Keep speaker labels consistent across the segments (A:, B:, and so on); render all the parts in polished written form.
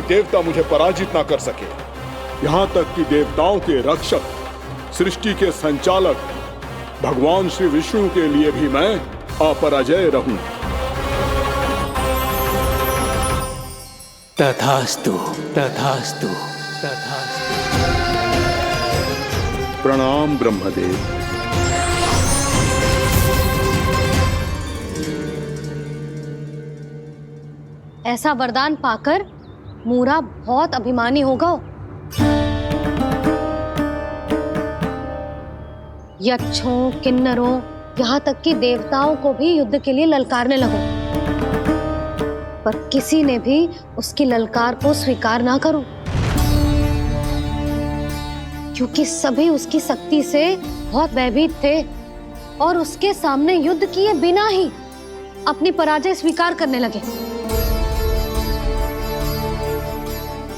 A: देवता मुझे पराजित ना कर सके। यहाँ तक कि देवताओं के रक्षक, सृष्टि के संचालक भगवान श्री विष्णु के लिए भी मैं अपराजय रहूं।
B: तथास्तु, तथास्तु, तथास्तु।
A: प्रणाम ब्रह्मदेव।
C: ऐसा वरदान पाकर मूरा बहुत अभिमानी होगा। यक्षों, किन्नरों, यहाँ तक कि देवताओं को भी युद्ध के लिए ललकारने लगो, पर किसी ने भी उसकी ललकार को स्वीकार ना करो, क्योंकि सभी उसकी शक्ति से बहुत भयभीत थे और उसके सामने युद्ध किए बिना ही अपनी पराजय स्वीकार करने लगे।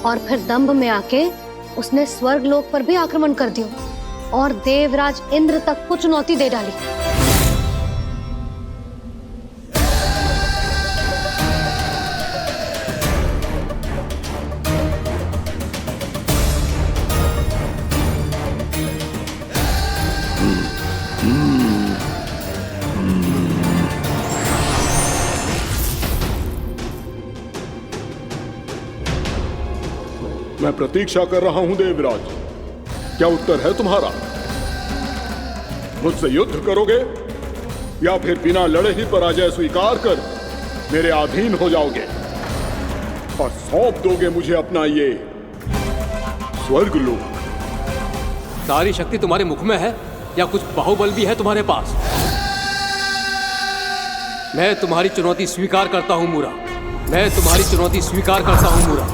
C: और फिर दंभ में आके उसने स्वर्ग लोक पर भी आक्रमण कर दिया और देवराज इंद्र तक को चुनौती दे डाली।
A: मैं प्रतीक्षा कर रहा हूं देवराज, क्या उत्तर है तुम्हारा? मुझसे युद्ध करोगे या फिर बिना लड़े ही पराजय स्वीकार कर मेरे अधीन हो जाओगे और सौंप दोगे मुझे अपना ये स्वर्ग लोक?
B: सारी शक्ति तुम्हारे मुख में है या कुछ बाहुबल भी है तुम्हारे पास? मैं तुम्हारी चुनौती स्वीकार करता हूं मूरा, मैं तुम्हारी चुनौती स्वीकार करता हूं मूरा।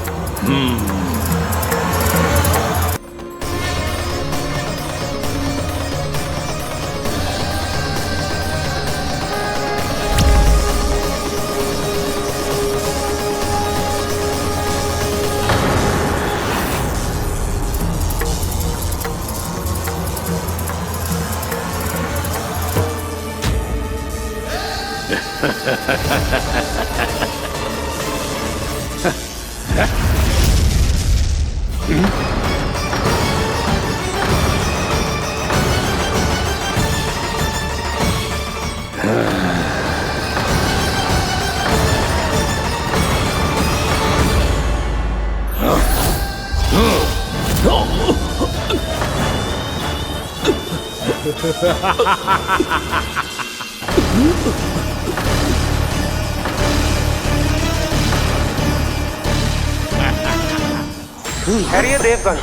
D: खैरिए देवगण,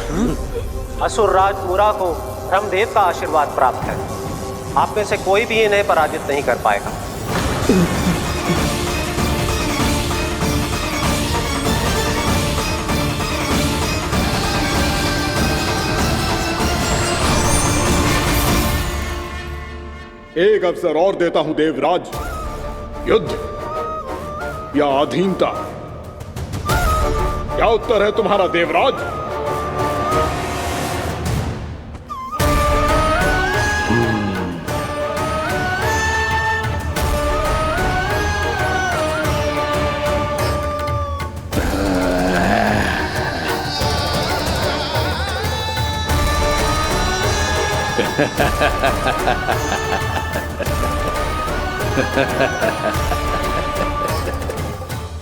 D: असुर राज मूरा को ब्रह्मदेव का आशीर्वाद प्राप्त है। आप में से कोई भी इन्हें पराजित नहीं कर पाएगा।
A: एक अवसर और देता हूं देवराज, युद्ध या अधीनता, क्या उत्तर है तुम्हारा देवराज?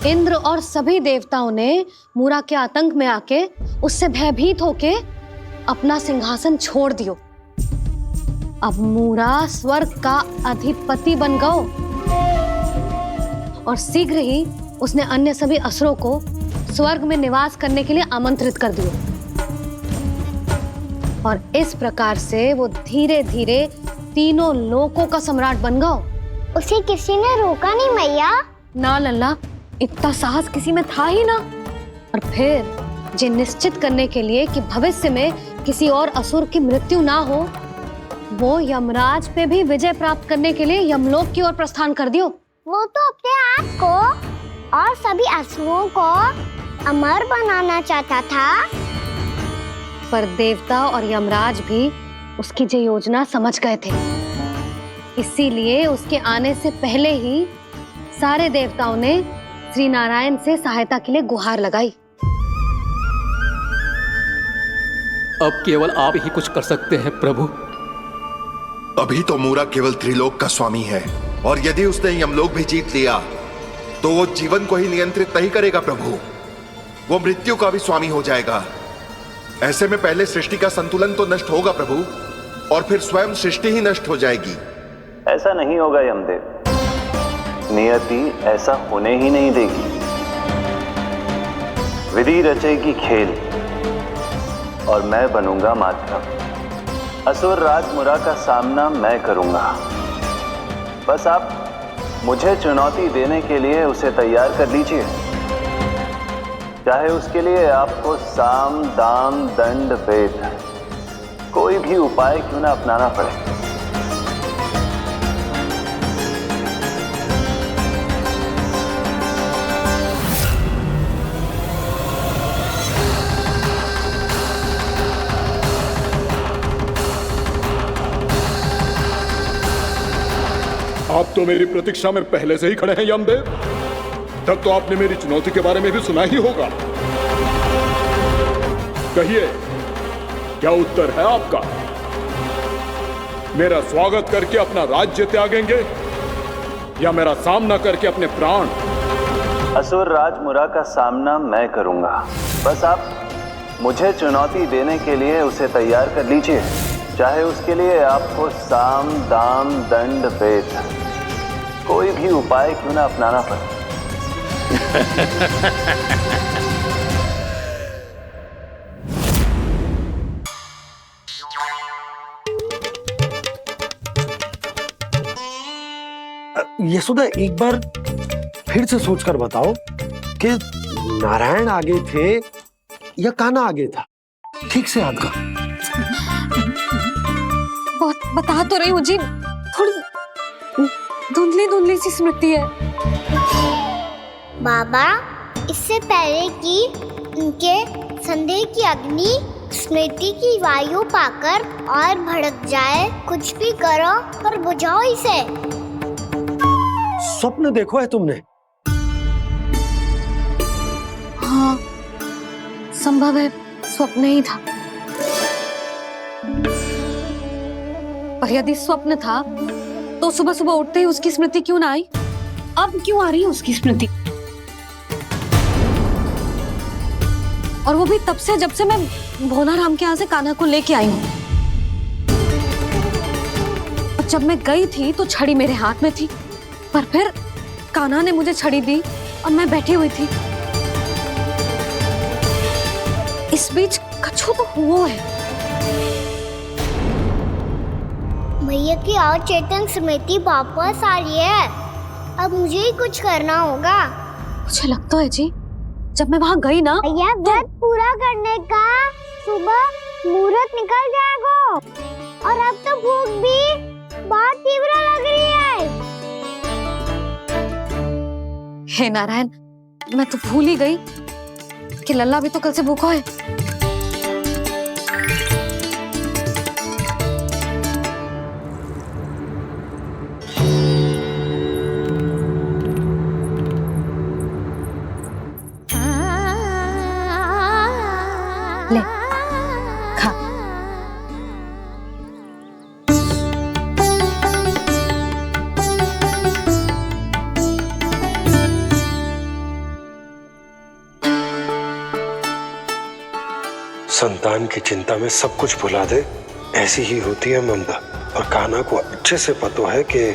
C: इंद्र और सभी देवताओं ने मूरा के आतंक में आके उससे भयभीत होके अपना सिंहासन छोड़ दियो। अब मूरा स्वर्ग का अधिपति बन गयो और शीघ्र ही उसने अन्य सभी असुरों को स्वर्ग में निवास करने के लिए आमंत्रित कर दियो। और इस प्रकार से वो धीरे धीरे तीनों लोकों का सम्राट बन गयो।
E: उसे किसी ने रोका नहीं मैया?
C: ना लल्ला, इतना साहस किसी में था ही ना। और फिर ये निश्चित करने के लिए कि भविष्य में किसी और असुर की मृत्यु ना हो, वो यमराज पे भी विजय प्राप्त करने के लिए यमलोक की ओर प्रस्थान कर दियो।
E: वो तो अपने आप को और सभी असुरों को अमर बनाना चाहता था।
C: पर देवता और यमराज भी उसकी ये योजना समझ गए थे, इसीलिए उसके आने से पहले ही सारे देवताओं ने श्री नारायण से सहायता के लिए गुहार लगाई।
B: अब केवल आप ही कुछ कर सकते हैं प्रभु।
F: अभी तो मूरा केवल त्रिलोक का स्वामी है, और यदि उसने यमलोक भी जीत लिया तो वो जीवन को ही नियंत्रित नहीं करेगा प्रभु, वो मृत्यु का भी स्वामी हो जाएगा। ऐसे में पहले सृष्टि का संतुलन तो नष्ट होगा प्रभु, और फिर स्वयं सृष्टि ही नष्ट हो जाएगी।
G: ऐसा नहीं होगा यमदेव, नियति ऐसा होने ही नहीं देगी। विधि रचेगी खेल और मैं बनूंगा माध्यम। असुर राज मुरा का सामना मैं करूंगा। बस आप मुझे चुनौती देने के लिए उसे तैयार कर लीजिए, चाहे उसके लिए आपको साम दाम दंड भेद कोई भी उपाय क्यों ना अपनाना पड़े।
A: आप तो मेरी प्रतीक्षा में पहले से ही खड़े हैं यमदेव। तब तो आपने मेरी चुनौती के बारे में भी सुना ही होगा। कहिए, क्या उत्तर है आपका? मेरा स्वागत करके अपना राज्य त्यागेंगे या मेरा सामना करके अपने प्राण?
G: असुर राज मुरा का सामना मैं करूंगा। बस आप मुझे चुनौती देने के लिए उसे तैयार कर लीजिए, चाहे उसके लिए आपको साम दाम दंड भेद कोई भी उपाय क्यों ना अपनाना पड़े।
H: यशोदा, एक बार फिर से सोचकर बताओ कि नारायण आगे थे या कान्हा आगे था? ठीक से याद कर।
C: बहुत बता तो रही हूँ जी, थोड़ी धुंधली धुंधली सी स्मृति है।
E: बाबा, इससे पहले कि उनके संदेह की अग्नि स्मृति की वायु पाकर और भड़क जाए, कुछ भी करो पर बुझाओ इसे।
H: स्वप्न देखो है तुमने?
C: हाँ, संभव है स्वप्न ही था। पर यदि स्वप्न था तो सुबह सुबह उठते ही उसकी स्मृति क्यों ना आई? अब क्यों आ रही है उसकी स्मृति? और वो भी तब से जब से मैं भोलाराम के यहाँ से कान्हा को लेके आई हूँ। और जब मैं गई थी तो छड़ी मेरे हाथ में थी, पर फिर कान्हा ने मुझे छड़ी दी और मैं बैठी हुई थी। इस बीच कछु तो हुआ है।
E: भैया की अचेतन स्मृति वापस आ रही है। अब मुझे ही कुछ करना होगा।
C: मुझे लगता है जी, जब मैं वहां गई ना,
E: भैया व्रत पूरा करने का सुबह मुहूर्त निकल जाएगा, और अब तो भूख भी बहुत तीव्र लग रही है।
C: हे नारायण, मैं तो भूल ही गई कि लल्ला भी तो कल से भूखा है। ले, खा।
H: संतान की चिंता में सब कुछ भुला दे, ऐसी ही होती है ममता। और कान्हा को अच्छे से पता है कि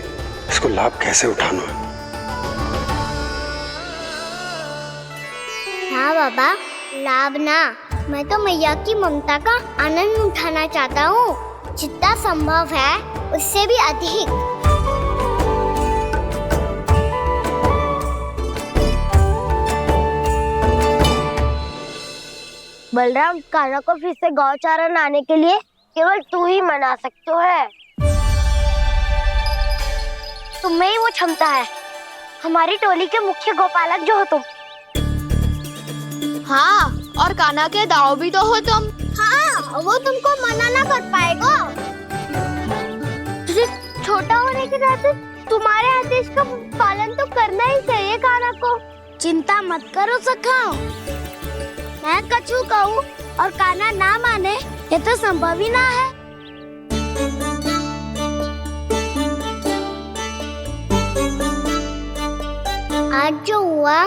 H: इसको लाभ कैसे उठाना है।
E: हाँ बाबा, लाभ ना, मैं तो मैया की ममता का आनंद उठाना चाहता हूँ, जितना संभव है उससे भी अधिक। बलराम, कान्हा को फिर से गौचारण आने के लिए केवल तू ही मना सकते है। तुम्हें ही वो क्षमता है, हमारी टोली के मुख्य गोपालक जो हो तुम। हाँ, और कान्हा के दाव भी तो हो तुम। हाँ, वो तुमको मना ना कर पाएगा। तुझे छोटा होने के नाते तुम्हारे आदेश का पालन तो करना ही चाहिए कान्हा को। चिंता मत करो सखा, मैं कछु कहूँ और कान्हा ना माने ये तो संभव ही ना है। आज जो हुआ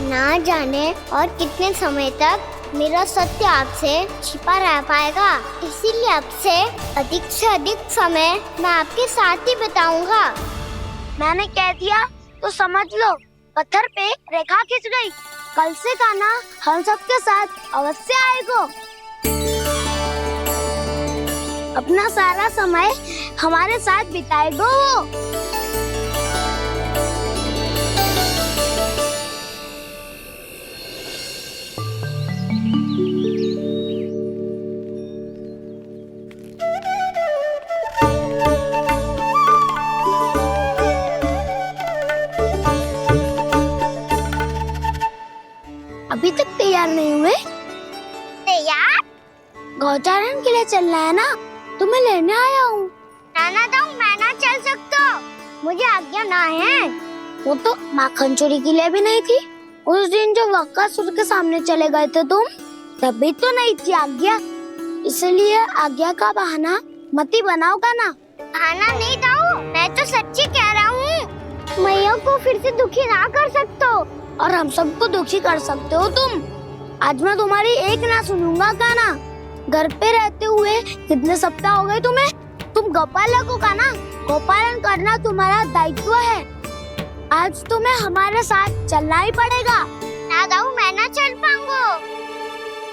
E: ना जाने और कितने समय तक मेरा सत्य आपसे छिपा रह पाएगा, इसीलिए आपसे अधिक से अधिक समय मैं आपके साथ ही बिताऊंगा। मैंने कह दिया तो समझ लो, पत्थर पे रेखा खिंच गई। कल से कान्हा हम सबके साथ अवश्य आएगा। अपना सारा समय हमारे साथ बिताएगा वो। अभी तक तैयार नहीं हुए? तैयार? गौचारण के लिए चलना है ना, तुम्हें लेने आया हूँ। नाना दाऊ, मैं ना चल सकता, मुझे आज्ञा ना है। वो तो माखन चोरी के लिए भी नहीं थी। उस दिन जो वक्कासुर के सामने चले गए थे तुम, तभी तो नहीं थी आज्ञा। इसलिए आज्ञा का बहाना मत ही बनाओगा ना। बहाना नहीं दाऊ, मैं तो सच्ची कह रहा हूँ। मैया को फिर से दुखी ना कर सकते हो और हम सबको दुखी कर सकते हो तुम। आज मैं तुम्हारी एक ना सुनूंगा कान्हा। घर पे रहते हुए कितने सप्ताह हो गए तुम्हें? तुम गोपालक हो कान्हा, गोपालन करना तुम्हारा दायित्व है। आज तुम्हें हमारे साथ चलना ही पड़ेगा। ना दाऊ, मैं ना चल पाऊंगा।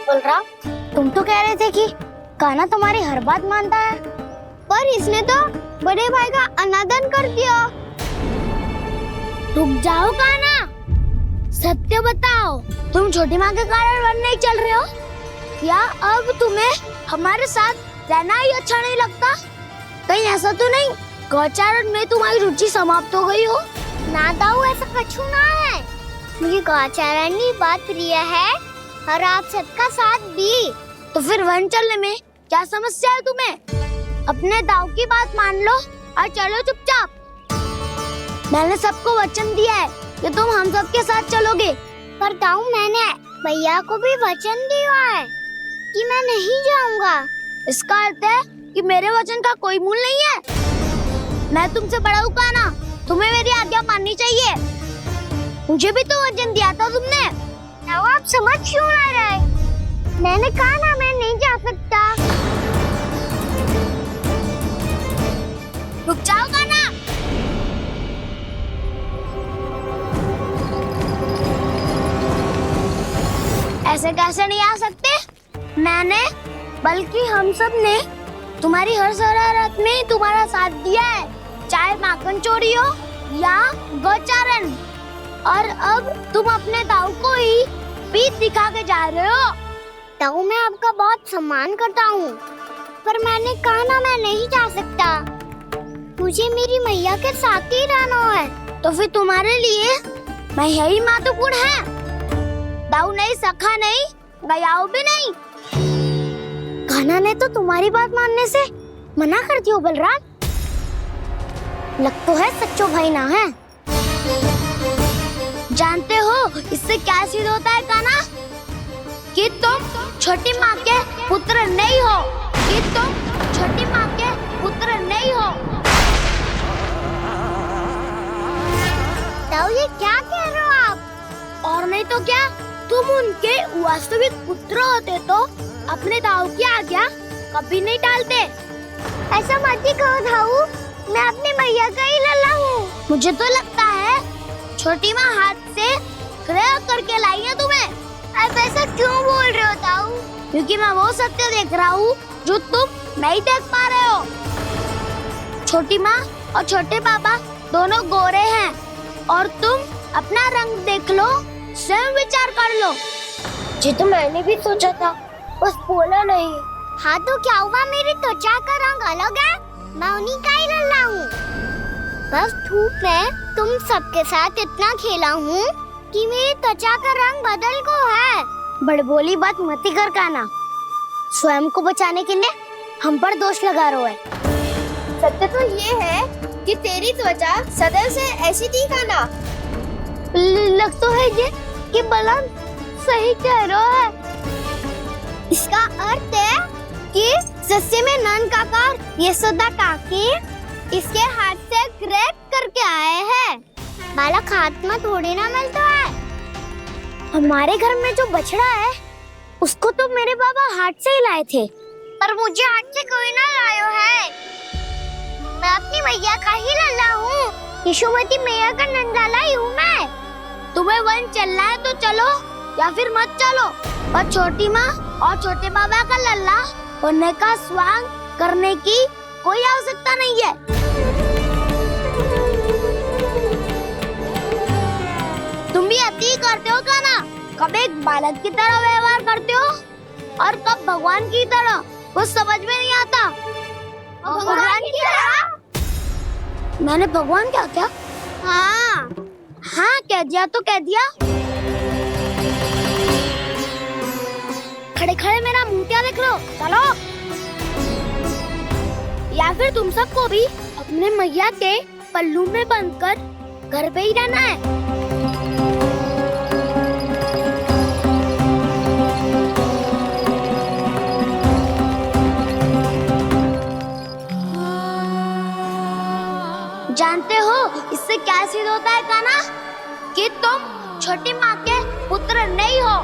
E: बलराम, तुम तो कह रहे थे कि कान्हा तुम्हारी हर बात मानता है, पर इसने तो बड़े भाई का अनादर कर दिया। रुक जाओ कान्हा, सत्य बताओ, तुम छोटी माँ के कारण वन नहीं चल रहे हो या अब तुम्हें हमारे साथ रहना ही अच्छा नहीं लगता? कहीं ऐसा तो नहीं गौचारण में तुम्हारी रुचि समाप्त हो गई हो? ना दाऊ, ऐसा कछु ना है। मुझे गौचारण की बात प्रिय है और आप सबका साथ भी। तो फिर वन चलने में क्या समस्या है तुम्हें? अपने दाऊ की बात मान लो और चलो चुपचाप। मैंने सबको वचन दिया है कि तुम हम सबके साथ चलोगे। पर दाऊ, मैंने भैया को भी वचन दिया है कि मैं नहीं जाऊंगा। इसका अर्थ है कि मेरे वचन का कोई मूल नहीं है। मैं तुमसे बड़ा हूँ कान्हा, तुम्हें मेरी आज्ञा माननी चाहिए। मुझे भी तो वचन दिया था तुमने। दाऊ, आप समझ क्यों आ रहे? मैंने कहा ना, मैं नहीं जा सकता। रुक जाओ कान्हा। ऐसे कैसे नहीं आ सकते? मैंने बल्कि हम सब ने तुम्हारी हर शरारत में तुम्हारा साथ दिया है, चाहे माखन चोरी हो या गौचारण। और अब तुम अपने दाऊ को ही पीठ दिखा के जा रहे हो। दाऊ, मैं आपका बहुत सम्मान करता हूँ, पर मैंने कहा ना, मैं नहीं जा सकता। मुझे मेरी मैया के साथ ही रहना है। तो फिर तुम्हारे लिए मैया ही महत्वपूर्ण है। दाऊ नहीं, सखा नहीं, गयाऊ भी नहीं। कान्हा ने तो तुम्हारी बात मानने से मना कर दिया बलराम। लग तो है सच्चो भाई ना है। जानते हो इससे क्या सिद्ध होता है कान्हा? कि तुम छोटी माँ के पुत्र नहीं हो, कि तुम छोटी माँ के पुत्र नहीं हो। दाऊ, ये क्या कह रहे हो आप? और नहीं तो क्या, तुम उनके वास्तविक पुत्र होते तो अपने दाऊ की आज्ञा कभी नहीं टालते। ऐसा मत ही कहो दाऊ, मैं अपनी मैया का ही लल्ला हूँ। मुझे तो लगता है छोटी माँ हाथ से ग्रह करके लाई है तुम्हें। आप ऐसा क्यों बोल रहे हो दाऊ? क्योंकि मैं वो सत्य देख रहा हूँ जो तुम नहीं देख पा रहे हो। छोटी माँ और छोटे पापा दोनों गोरे हैं और तुम अपना रंग देख लो, स्वयं विचार कर लो। जी तो मैंने भी सोचा था, बस बोला नहीं। हाँ तो क्या हुआ, मेरी त्वचा का रंग अलग है, मैं उन्हीं का ही लल्ला हूँ। बस धूप में तुम सबके साथ इतना खेला हूँ कि मेरी त्वचा का रंग बदल को है। बड़बोली बात मत ही कर कान्हा, स्वयं को बचाने के लिए हम पर दोष लगा रहे है।
I: सत्य तो ये है कि तेरी त्वचा सदैव से ऐसी थी कान्हा।
E: लग तो है ये कि बलराम सही कह रहा है। इसका अर्थ है कि सस्ते में नन काका यशोदा काकी इसके हाथ से ग्रेट करके आए हैं। बालक हाथ में थोड़ी ना मिलता है। हमारे घर में जो बछड़ा है उसको तो मेरे बाबा हाथ से ही लाए थे, पर मुझे हाथ से कोई ना लायो है। मैं अपनी मैया का ही लल्ला हूँ, यशोमती मैया का नंदलाला ही हूँ मैं। तुम्हें वन चलना है तो चलो या फिर मत चलो, और छोटी माँ और छोटे बाबा का लल्ला होने का स्वांग करने की कोई आवश्यकता नहीं है। तुम भी अति करते हो क्या ना? कब एक बालक की तरह व्यवहार करते हो और कब भगवान की तरह, वो समझ में नहीं आता। भगवान की तरह? मैंने भगवान क्या क्या? हाँ हाँ कह दिया तो कह दिया। खड़े खड़े मेरा मुंह क्या देख लो, चलो। या फिर तुम सबको भी अपने मैया के पल्लू में बंधकर घर पे ही रहना है। जानते हो इससे क्या सिद्ध होता है काना? कि तुम छोटी माँ के पुत्र नहीं हो,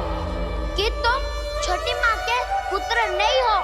E: कि तुम छोटी माँ के पुत्र नहीं हो।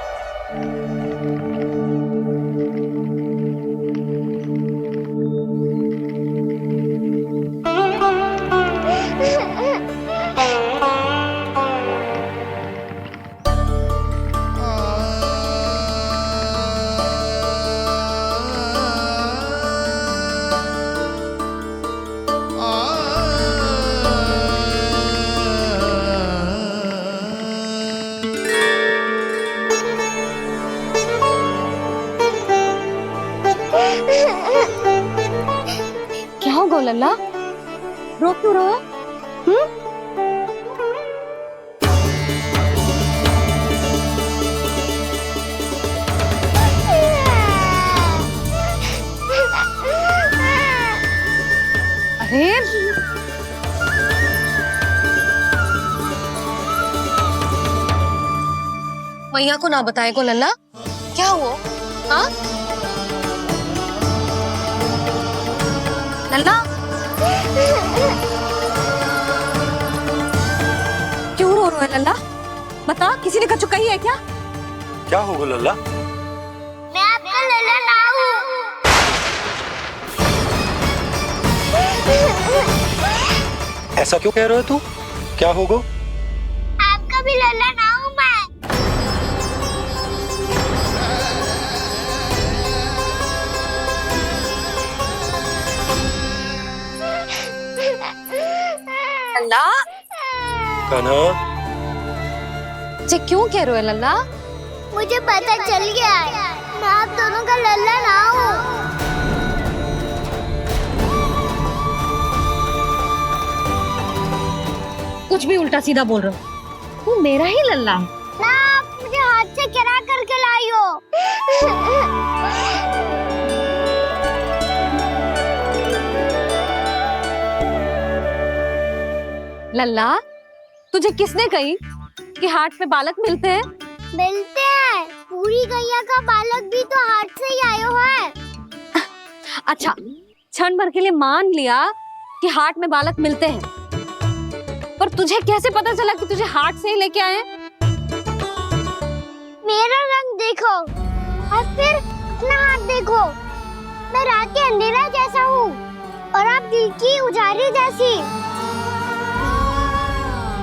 C: क्या होगा लल्ला? रो क्यों रहा है? अरे मैया को ना बताए को लल्ला, क्या हुआ? हाँ लल्ला, क्यों रो रहा है लल्ला? बता, किसी ने कछु कही है क्या?
H: क्या होगा लल्ला?
E: मैं आपका लल्ला ना हूँ।
H: ऐसा क्यों कह रहे हो तू? क्या होगा?
E: आपका भी लल्ला ना हूँ मैं।
C: लल्ला,
H: कान्हा,
C: जे क्यों कह रहे हो लल्ला?
E: मुझे पता चल गया है, मैं आप दोनों का लल्ला ना हूँ।
C: कुछ भी उल्टा सीधा बोल रहे हो, तू मेरा ही लल्ला है
E: ना। आप मुझे हाथ से गिरा करके लाई हो।
C: लल्ला, तुझे किसने कही कि हाट में बालक मिलते हैं?
E: मिलते हैं, पूरी गैया का बालक भी तो हाट से ही आयो है।
C: अच्छा, क्षण भर के लिए मान लिया कि हाट में बालक मिलते हैं, पर तुझे कैसे पता चला कि तुझे हाट से ही लेके आए?
E: मेरा रंग देखो और फिर अपना हाथ देखो। मैं रात के अंधेरा जैसा हूँ और आप दिल की उजाली जैसी।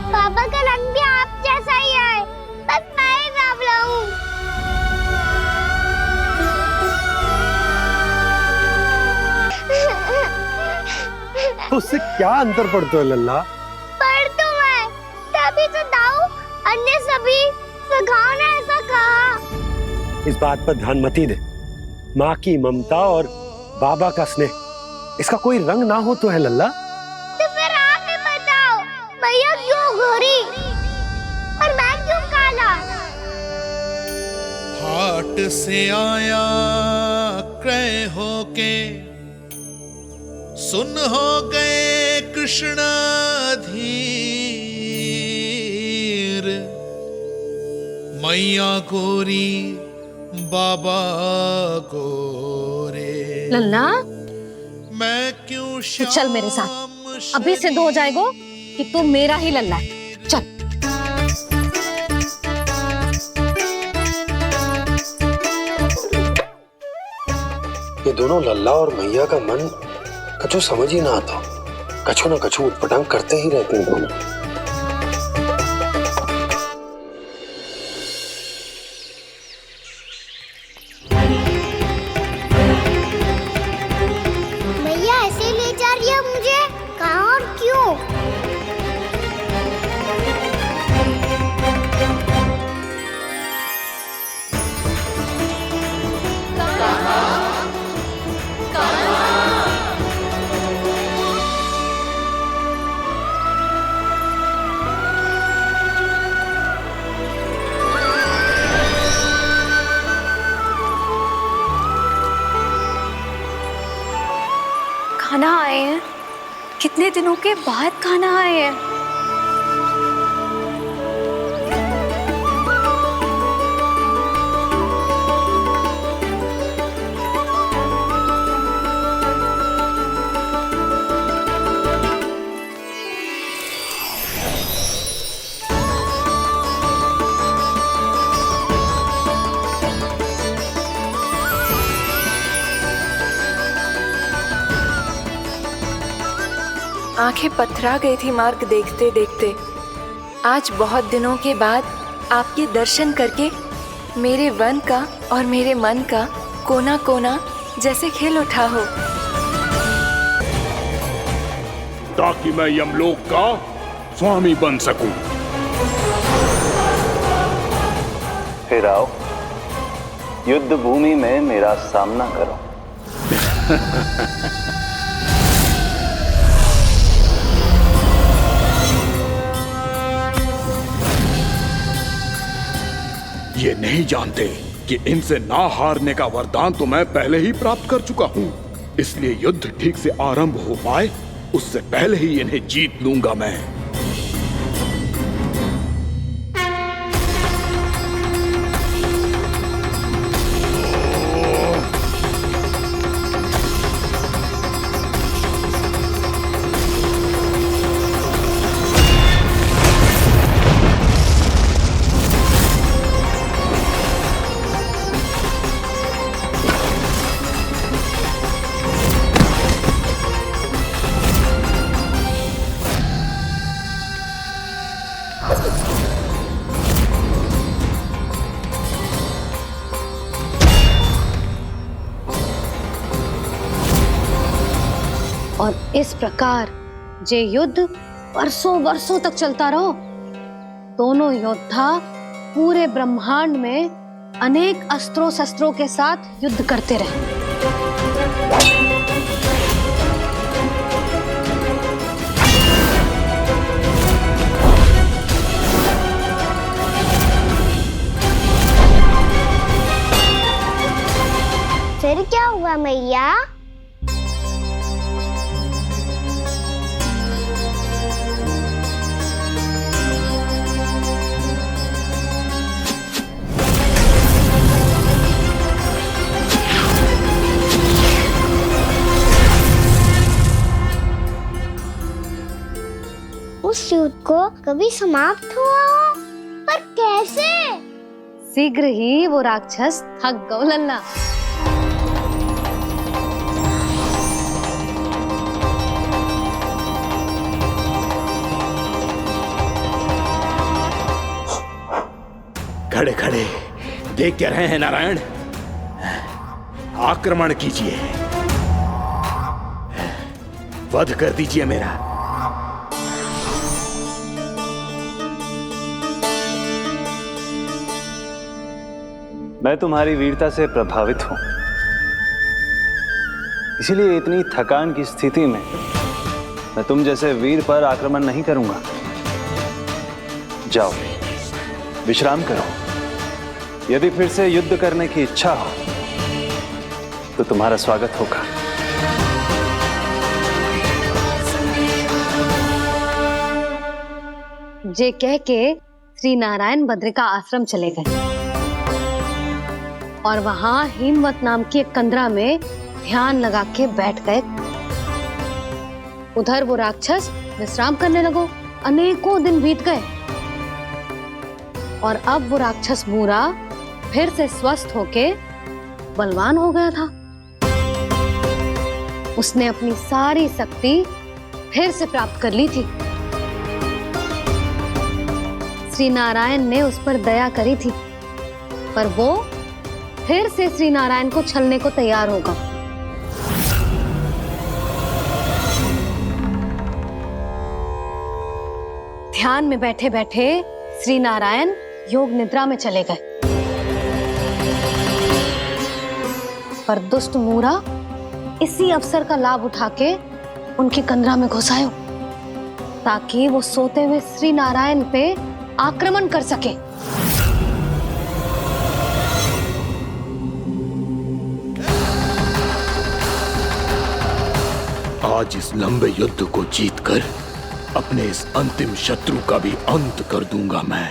E: बाबा का रंग भी आप जैसा ही है, बस मैं ही बावला हूँ।
H: उससे क्या अंतर पड़ता है लल्ला?
E: पर तो मैं तभी तो दाऊ अन्य सभी सखाओ ने ऐसा कहा।
H: इस बात पर ध्यान मत ही दे। माँ की ममता और बाबा का स्नेह, इसका कोई रंग ना हो तो है लल्ला?
E: तो फिर आप ही बताओ, भैया क्यों गोरी और मैं क्यों काला?
J: हाट से आया क्रय होके, सुन हो गए कृष्ण धीर। मैया गोरी बाबा गोरे।
C: लल्ला
J: मैं क्यों
C: तो चल मेरे साथ, अभी सिद्ध हो जाएगा कि तू मेरा ही लल्ला है। चल।
H: ये दोनों लल्ला और मैया का मन कछु समझ ही ना आता, कछु ना कछु उटपटांग करते ही रहते हैं दोनों।
E: भैया ऐसे ले जा रही है मुझे, कहाँ और क्यों?
C: खाना आए हैं, कितने दिनों के बाद खाना आए हैं।
K: आंखें पथरा गई थी मार्ग देखते देखते। आज बहुत दिनों के बाद आपके दर्शन करके मेरे वन का और मेरे मन का कोना कोना जैसे खिल उठा हो।
A: ताकि मैं यमलोक का स्वामी बन सकूं।
G: फिर आओ, युद्ध भूमि में मेरा सामना करो।
A: ये नहीं जानते कि इनसे ना हारने का वरदान तो मैं पहले ही प्राप्त कर चुका हूँ, इसलिए युद्ध ठीक से आरंभ हो पाए उससे पहले ही इन्हें जीत लूंगा मैं।
C: और इस प्रकार ये युद्ध वर्षों वर्षों तक चलता रहो। दोनों योद्धा पूरे ब्रह्मांड में अनेक अस्त्रों शस्त्रों के साथ युद्ध करते रहे।
E: फिर क्या हुआ मैया? उस युद्ध को कभी समाप्त हुआ हो, पर कैसे?
C: शीघ्र ही वो राक्षस थक गए लल्ला।
A: खड़े खड़े देख क्या रहे हैं नारायण? आक्रमण कीजिए, वध कर दीजिए मेरा।
G: मैं तुम्हारी वीरता से प्रभावित हूं, इसीलिए इतनी थकान की स्थिति में मैं तुम जैसे वीर पर आक्रमण नहीं करूंगा। जाओ विश्राम करो। यदि फिर से युद्ध करने की इच्छा हो तो तुम्हारा स्वागत होगा।
C: जे कह के श्री नारायण बद्रिका आश्रम चले गए और वहां हिमवत नाम की एक कंदरा में ध्यान लगा के बैठ गए। उधर वो राक्षस विश्राम करने लगो। अनेकों दिन बीत गए और अब वो राक्षस मूरा फिर से स्वस्थ होके बलवान हो गया था। उसने अपनी सारी शक्ति फिर से प्राप्त कर ली थी। श्री नारायण ने उस पर दया करी थी, पर वो फिर से श्री नारायण को छलने को तैयार होगा। ध्यान में बैठे बैठे श्री नारायण योग निद्रा में चले गए, पर दुष्ट मूरा इसी अवसर का लाभ उठा के उनकी कंदरा में घुस आयो ताकि वो सोते हुए श्री नारायण पे आक्रमण कर सके।
A: आज इस लंबे युद्ध को जीतकर अपने इस अंतिम शत्रु का भी अंत कर दूंगा मैं।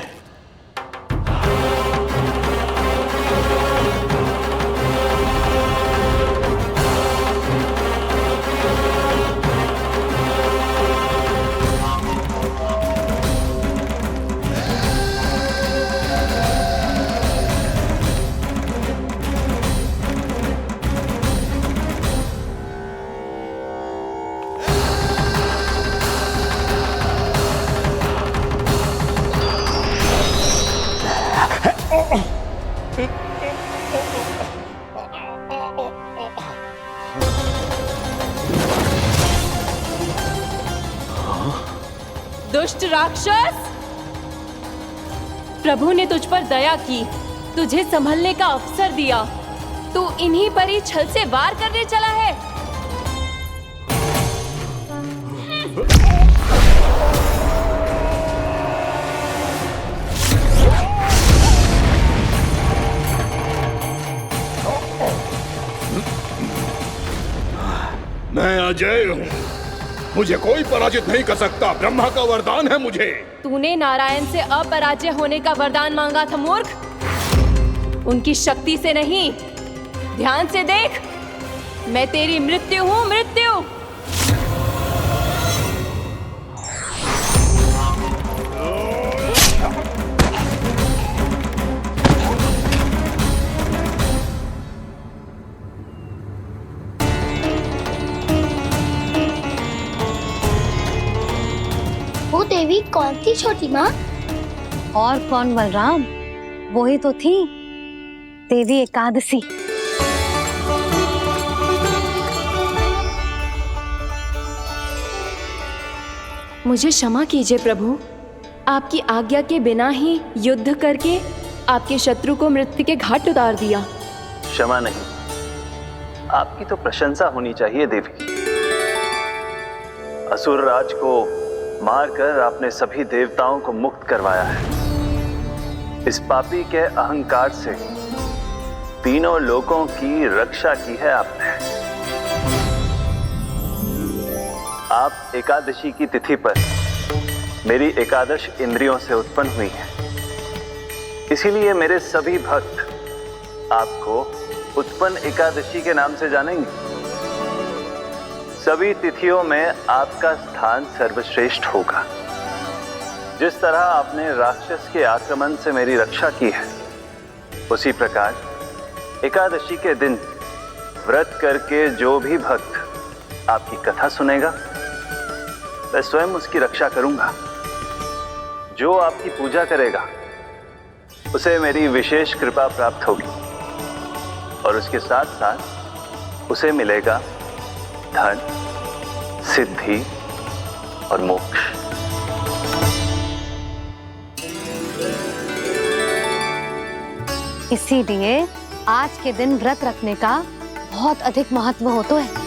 K: दुष्ट राक्षस, प्रभु ने तुझ पर दया की, तुझे संभलने का अवसर दिया। तू इन्हीं पर ही छल से वार करने चला है।
A: मैं अजय हूँ, मुझे कोई पराजित नहीं कर सकता। ब्रह्मा का वरदान है मुझे।
K: तूने नारायण से अपराजय होने का वरदान मांगा था मूर्ख। उनकी शक्ति से नहीं, ध्यान से देख। मैं तेरी मृत्यु हूँ, मृत्यु।
E: देवी कौन थी छोटी माँ?
C: और कौन बलराम, वो ही तो थी देवी एकादशी।
K: मुझे क्षमा कीजिए प्रभु, आपकी आज्ञा के बिना ही युद्ध करके आपके शत्रु को मृत्यु के घाट उतार दिया।
G: क्षमा नहीं, आपकी तो प्रशंसा होनी चाहिए देवी। असुर राज को मारकर आपने सभी देवताओं को मुक्त करवाया है। इस पापी के अहंकार से तीनों लोकों की रक्षा की है आपने। आप एकादशी की तिथि पर मेरी एकादश इंद्रियों से उत्पन्न हुई हैं। इसीलिए मेरे सभी भक्त आपको उत्पन्न एकादशी के नाम से जानेंगे। सभी तिथियों में आपका स्थान सर्वश्रेष्ठ होगा। जिस तरह आपने राक्षस के आक्रमण से मेरी रक्षा की है, उसी प्रकार एकादशी के दिन व्रत करके जो भी भक्त आपकी कथा सुनेगा, मैं स्वयं उसकी रक्षा करूंगा। जो आपकी पूजा करेगा, उसे मेरी विशेष कृपा प्राप्त होगी और उसके साथ साथ उसे मिलेगा धन, सिद्धि और मोक्ष।
C: इसीलिए आज के दिन व्रत रखने का बहुत अधिक महत्व होता है।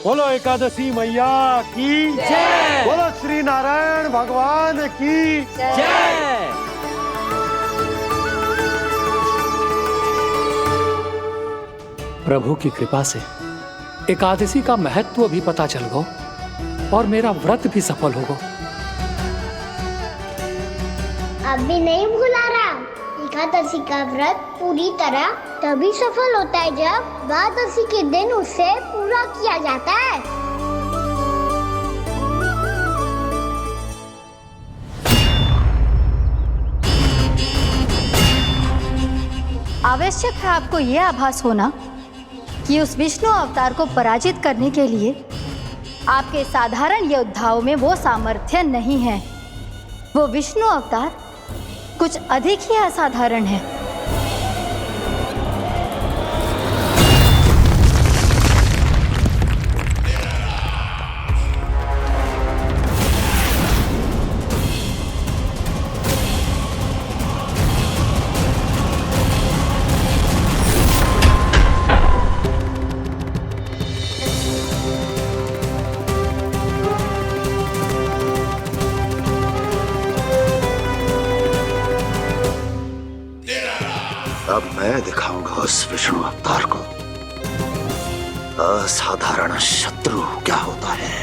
H: बोलो एकादशी मैया की जय। बोलो श्री नारायण भगवान की जय।
B: प्रभु की कृपा से एकादशी का महत्व भी पता चल गया और मेरा व्रत भी सफल हो गया।
E: अभी नहीं भूला रहा, एकादशी का व्रत पूरी तरह तभी सफल होता है जब द्वादशी के दिन उसे पूरा किया जाता है।
L: आवश्यक है आपको यह आभास होना कि उस विष्णु अवतार को पराजित करने के लिए आपके साधारण योद्धाओं में वो सामर्थ्य नहीं है। वो विष्णु अवतार कुछ अधिक ही असाधारण है।
M: अब मैं दिखाऊंगा उस विष्णु अवतार को असाधारण शत्रु क्या होता है।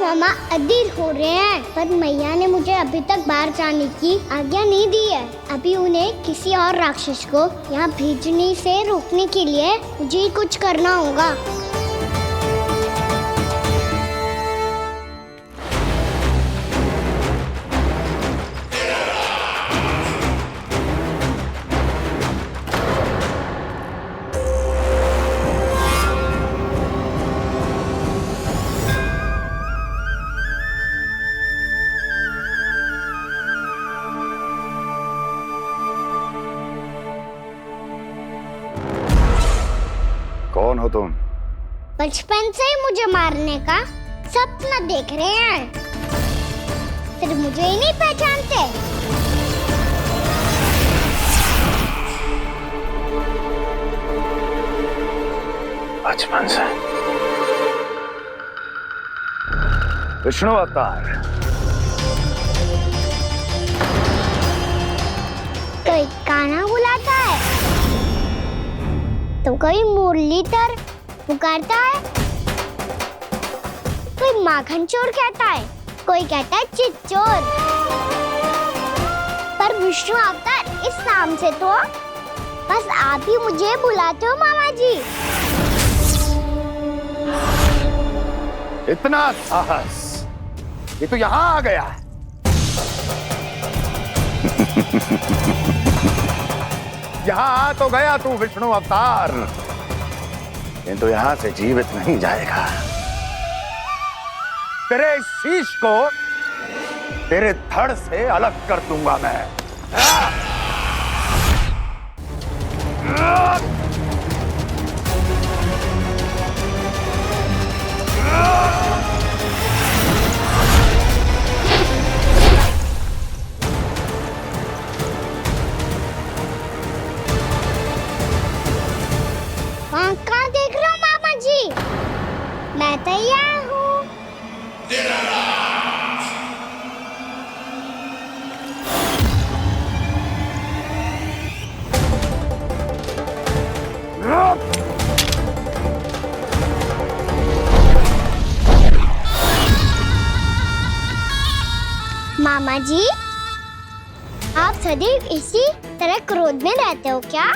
E: मामा अधीर हो रहे हैं, पर मैया ने मुझे अभी तक बाहर जाने की आज्ञा नहीं दी है। अभी उन्हें किसी और राक्षस को यहाँ भेजने से रोकने के लिए मुझे कुछ करना होगा।
M: कौन हो तुम?
E: बचपन से ही मुझे मारने का सपना देख रहे हैं, सिर्फ मुझे ही नहीं पहचानते।
M: बचपन से विष्णु अवतार।
E: कोई कान्हा बुलाता है तो कोई मुरलीधर पुकारता है, कोई माखन चोर कहता है, कोई कहता है चिच्चोर। पर विष्णु अवतार इस नाम से तो बस आप ही मुझे बुलाते हो मामा जी।
M: इतना साहस, ये तो यहाँ आ गया है। यहाँ आ तो गया तू विष्णु अवतार, किंतु यहाँ से जीवित नहीं जाएगा। तेरे इस शीश को तेरे धड़ से अलग कर दूंगा मैं।
E: कहाँ देख रहे हो मामा जी? मैं तैयार हूँ। मामा जी, आप सदैव इसी तरह क्रोध में रहते हो क्या?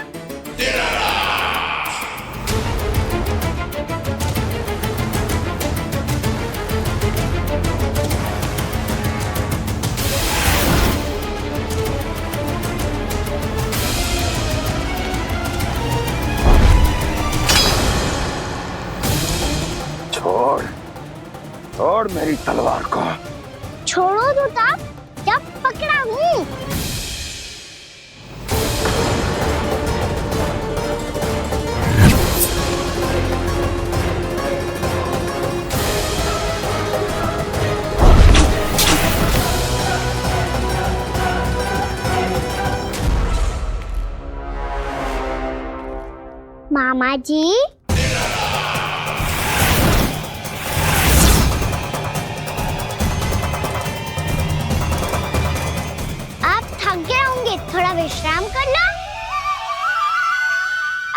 M: छोड़, छोड़ मेरी तलवार को।
E: छोड़ो तो तब जब पकड़ा हूँ। मामा जी, आप थक गए होंगे, थोड़ा विश्राम कर लो।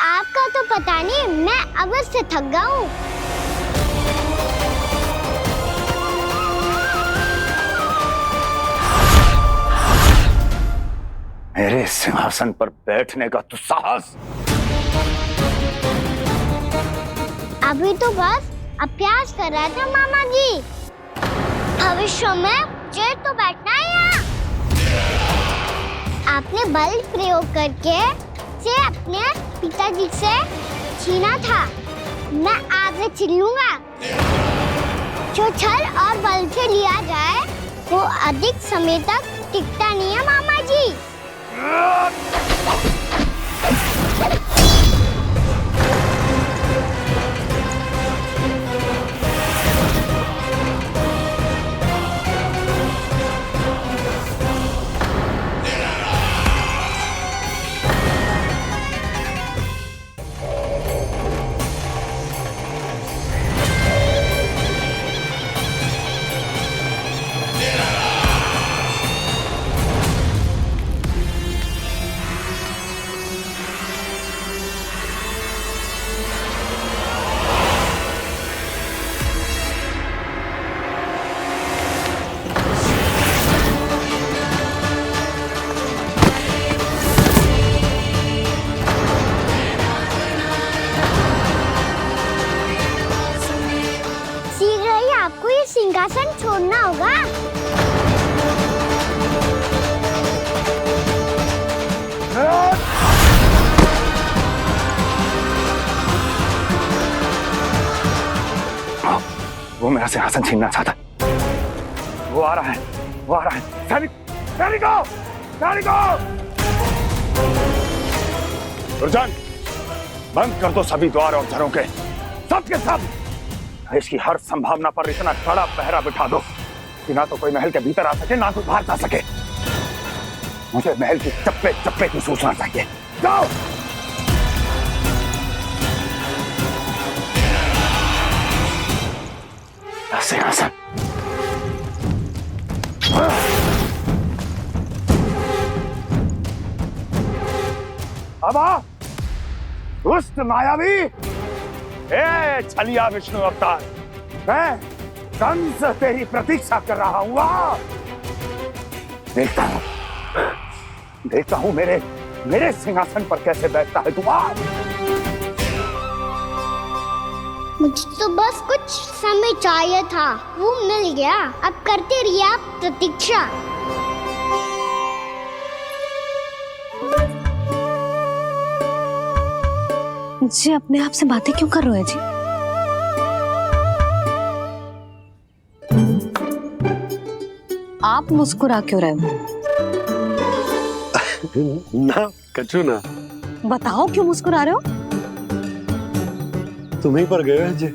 E: आपका तो पता नहीं, मैं अवश्य थक गया हूँ।
M: मेरे सिंहासन पर बैठने का तो साहस।
E: अभी तो बस अभ्यास कर रहा था मामा जी। भविष्य में मुझे तो बैठना है यहाँ। आपने बल प्रयोग करके से अपने पिताजी से छीना था, मैं आज से छीन लूंगा। जो छल और बल से लिया जाए वो अधिक समय तक टिकता नहीं है मामा जी। सिंहासन छोड़ना होगा।
M: वो मेरा सिंहासन छीनना चाहता है। वो आ रहा है, वो आ रहा है। सैनिकों, दुर्जन, बंद कर दो सभी द्वार और झरों के, सब के सब। इसकी हर संभावना पर इतना कड़ा पहरा बिठा दो कि ना तो कोई महल के भीतर आ सके, ना कोई बाहर जा सके। मुझे महल की चप्पे चप्पे की सूचना चाहिए। जाओ। सिंहासन। अब आ, दुष्ट मायावी, ए छलिया विष्णु अवतार, मैं कंस तेरी प्रतीक्षा कर रहा हूँ। देखता हूँ मेरे सिंहासन पर कैसे बैठता है तू।
E: मुझे तो बस कुछ समय चाहिए था, वो मिल गया। अब करते रहिए आप प्रतीक्षा।
C: जी अपने आप से बातें क्यों कर रहे हो जी? आप मुस्कुरा क्यों रहे हो?
H: ना कचू ना।
C: बताओ क्यों मुस्कुरा रहे हो?
H: तुम ही पर गए हैं जी।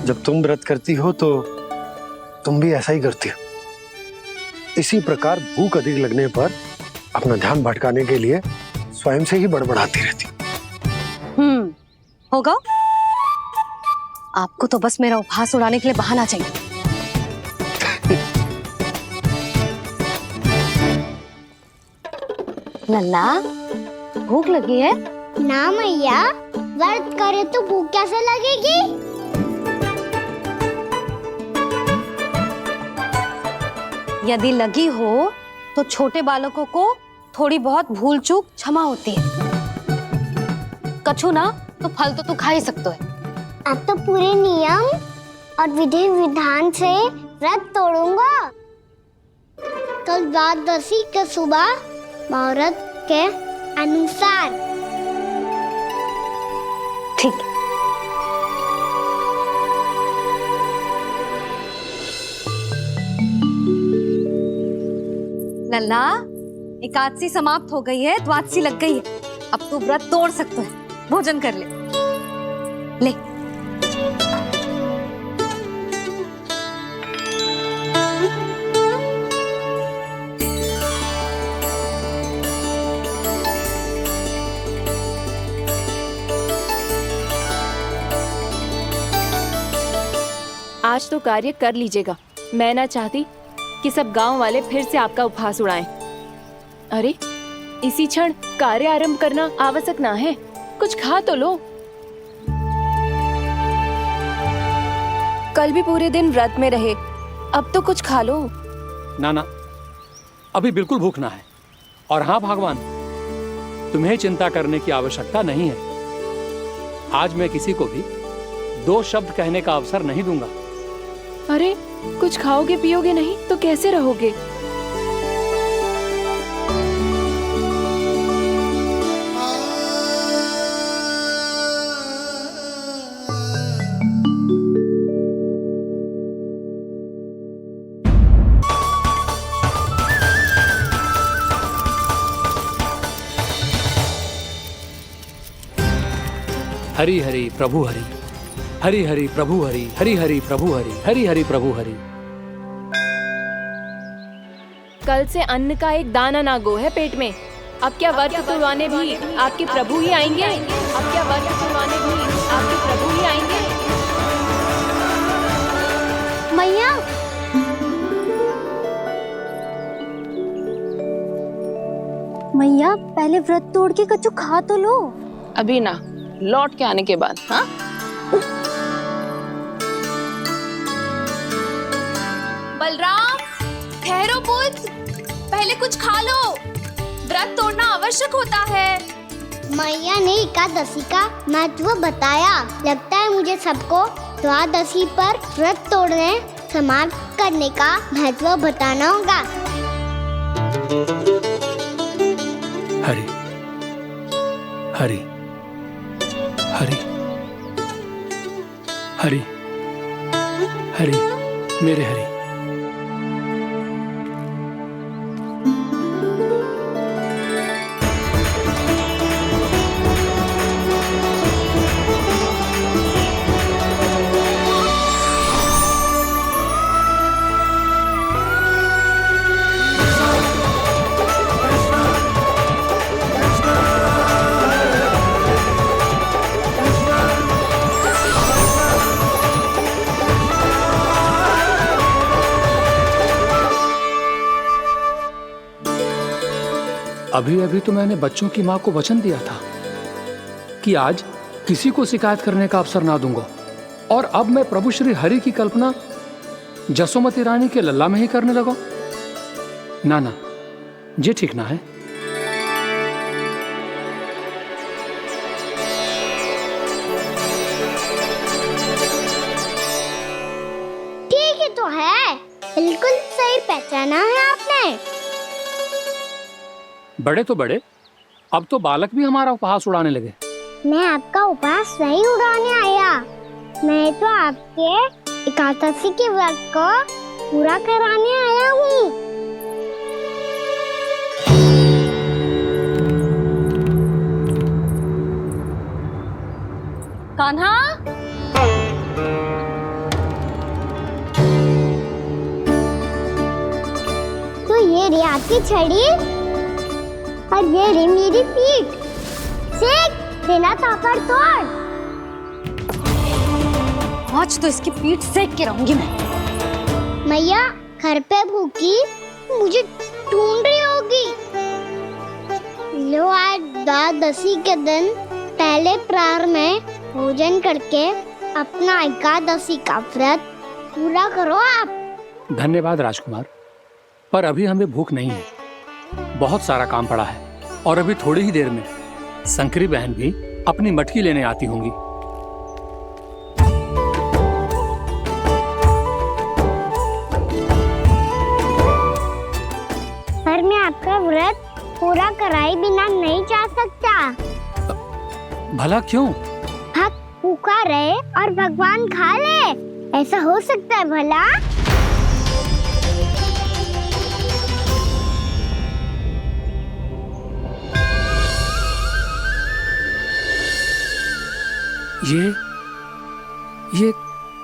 H: जब तुम व्रत करती हो तो तुम भी ऐसा ही करती हो। इसी प्रकार भूख अधिक लगने पर अपना ध्यान भटकाने के लिए स्वयं से ही बड़बड़ाती रहती।
C: होगा। आपको तो बस मेरा उपहास उड़ाने के लिए बहाना चाहिए। लल्ला, भूख लगी है?
E: ना मैया, व्रत करे तो भूख कैसे लगेगी?
C: यदि लगी हो तो छोटे बालकों को थोड़ी बहुत भूल चूक क्षमा होती है। कछु ना तो फल तो तू खा ही सकते है।
E: अब तो पूरे नियम और विधि विधान से व्रत तोड़ूंगा। कल द्वादशी के सुबह मुहूर्त के अनुसार।
C: ठीक। लल्ला, एकादशी समाप्त हो गई है, द्वादशी लग गई है। अब तू व्रत तोड़ सकते है। भोजन कर ले। ले।
K: तो कार्य कर लीजिएगा। मैं ना चाहती कि सब गांव वाले फिर से आपका उपहास उड़ाएं। अरे इसी क्षण कार्य आरंभ करना आवश्यक ना है, कुछ खा तो लो। कल भी पूरे दिन व्रत में रहे, अब तो कुछ खा लो।
B: ना, अभी बिल्कुल भूख ना है। और हाँ भगवान, तुम्हें चिंता करने की आवश्यकता नहीं है। आज मैं किसी को भी 2 शब्द कहने का अवसर नहीं दूंगा।
K: अरे कुछ खाओगे पियोगे नहीं तो कैसे रहोगे?
B: हरि हरि प्रभु हरि, हरि हरि प्रभु हरि, हरि हरि प्रभु हरि, हरि हरि प्रभु हरि।
K: कल से अन्न का एक दाना ना गो है पेट में। अब क्या व्रत तुड़वाने भी आपके प्रभु ही आएंगे? अब क्या व्रत तुड़वाने भी आपके प्रभु ही आएंगे?
E: मैया, मैया पहले व्रत तोड़ के कच्चू खा तो लो।
N: अभी ना, लौट के आने के बाद। हाँ
I: बलराम, ठहरो पुत्र, पहले कुछ खा लो। व्रत तोड़ना आवश्यक होता है।
E: मैया ने एकादशी का महत्व बताया। लगता है मुझे सबको द्वादशी पर व्रत तोड़ने समाप्त करने का महत्व बताना होगा।
B: हरि हरि हरि हरि हरि, मेरे हरि। अभी अभी तो मैंने बच्चों की माँ को वचन दिया था कि आज किसी को शिकायत करने का अवसर ना दूंगा, और अब मैं प्रभु श्री हरि की कल्पना जसोमती रानी के लल्ला में ही करने लगा। ना, ये ठीक ना है।
E: ठीक ही तो है, बिल्कुल सही पहचाना है आपने।
B: बड़े तो बड़े, अब तो बालक भी हमारा उपहास उड़ाने लगे।
E: मैं आपका उपहास नहीं उड़ाने आया, मैं तो आपके एकादशी के व्रत को पूरा कराने आया हूँ।
C: कान्हा,
E: तो ये रे आपकी छड़ी और ये रे मेरी पीठ। सेक देना ताकत तोड़।
C: आज तो इसकी पीठ सेक के रहूंगी मैं।
E: मैया घर पे भूखी मुझे ढूंढ रही होगी। लो आज द्वादशी के दिन पहले प्रहर में भोजन करके अपना एकादशी का व्रत पूरा करो आप।
B: धन्यवाद राजकुमार, पर अभी हमें भूख नहीं है। बहुत सारा काम पड़ा है, और अभी थोड़ी ही देर में शंकरी बहन भी अपनी मटकी लेने आती होंगी।
E: पर मैं आपका व्रत पूरा कराए बिना नहीं जा सकता।
B: भला क्यों?
E: भक्त भूखा रहे और भगवान खा ले, ऐसा हो सकता है भला?
B: ये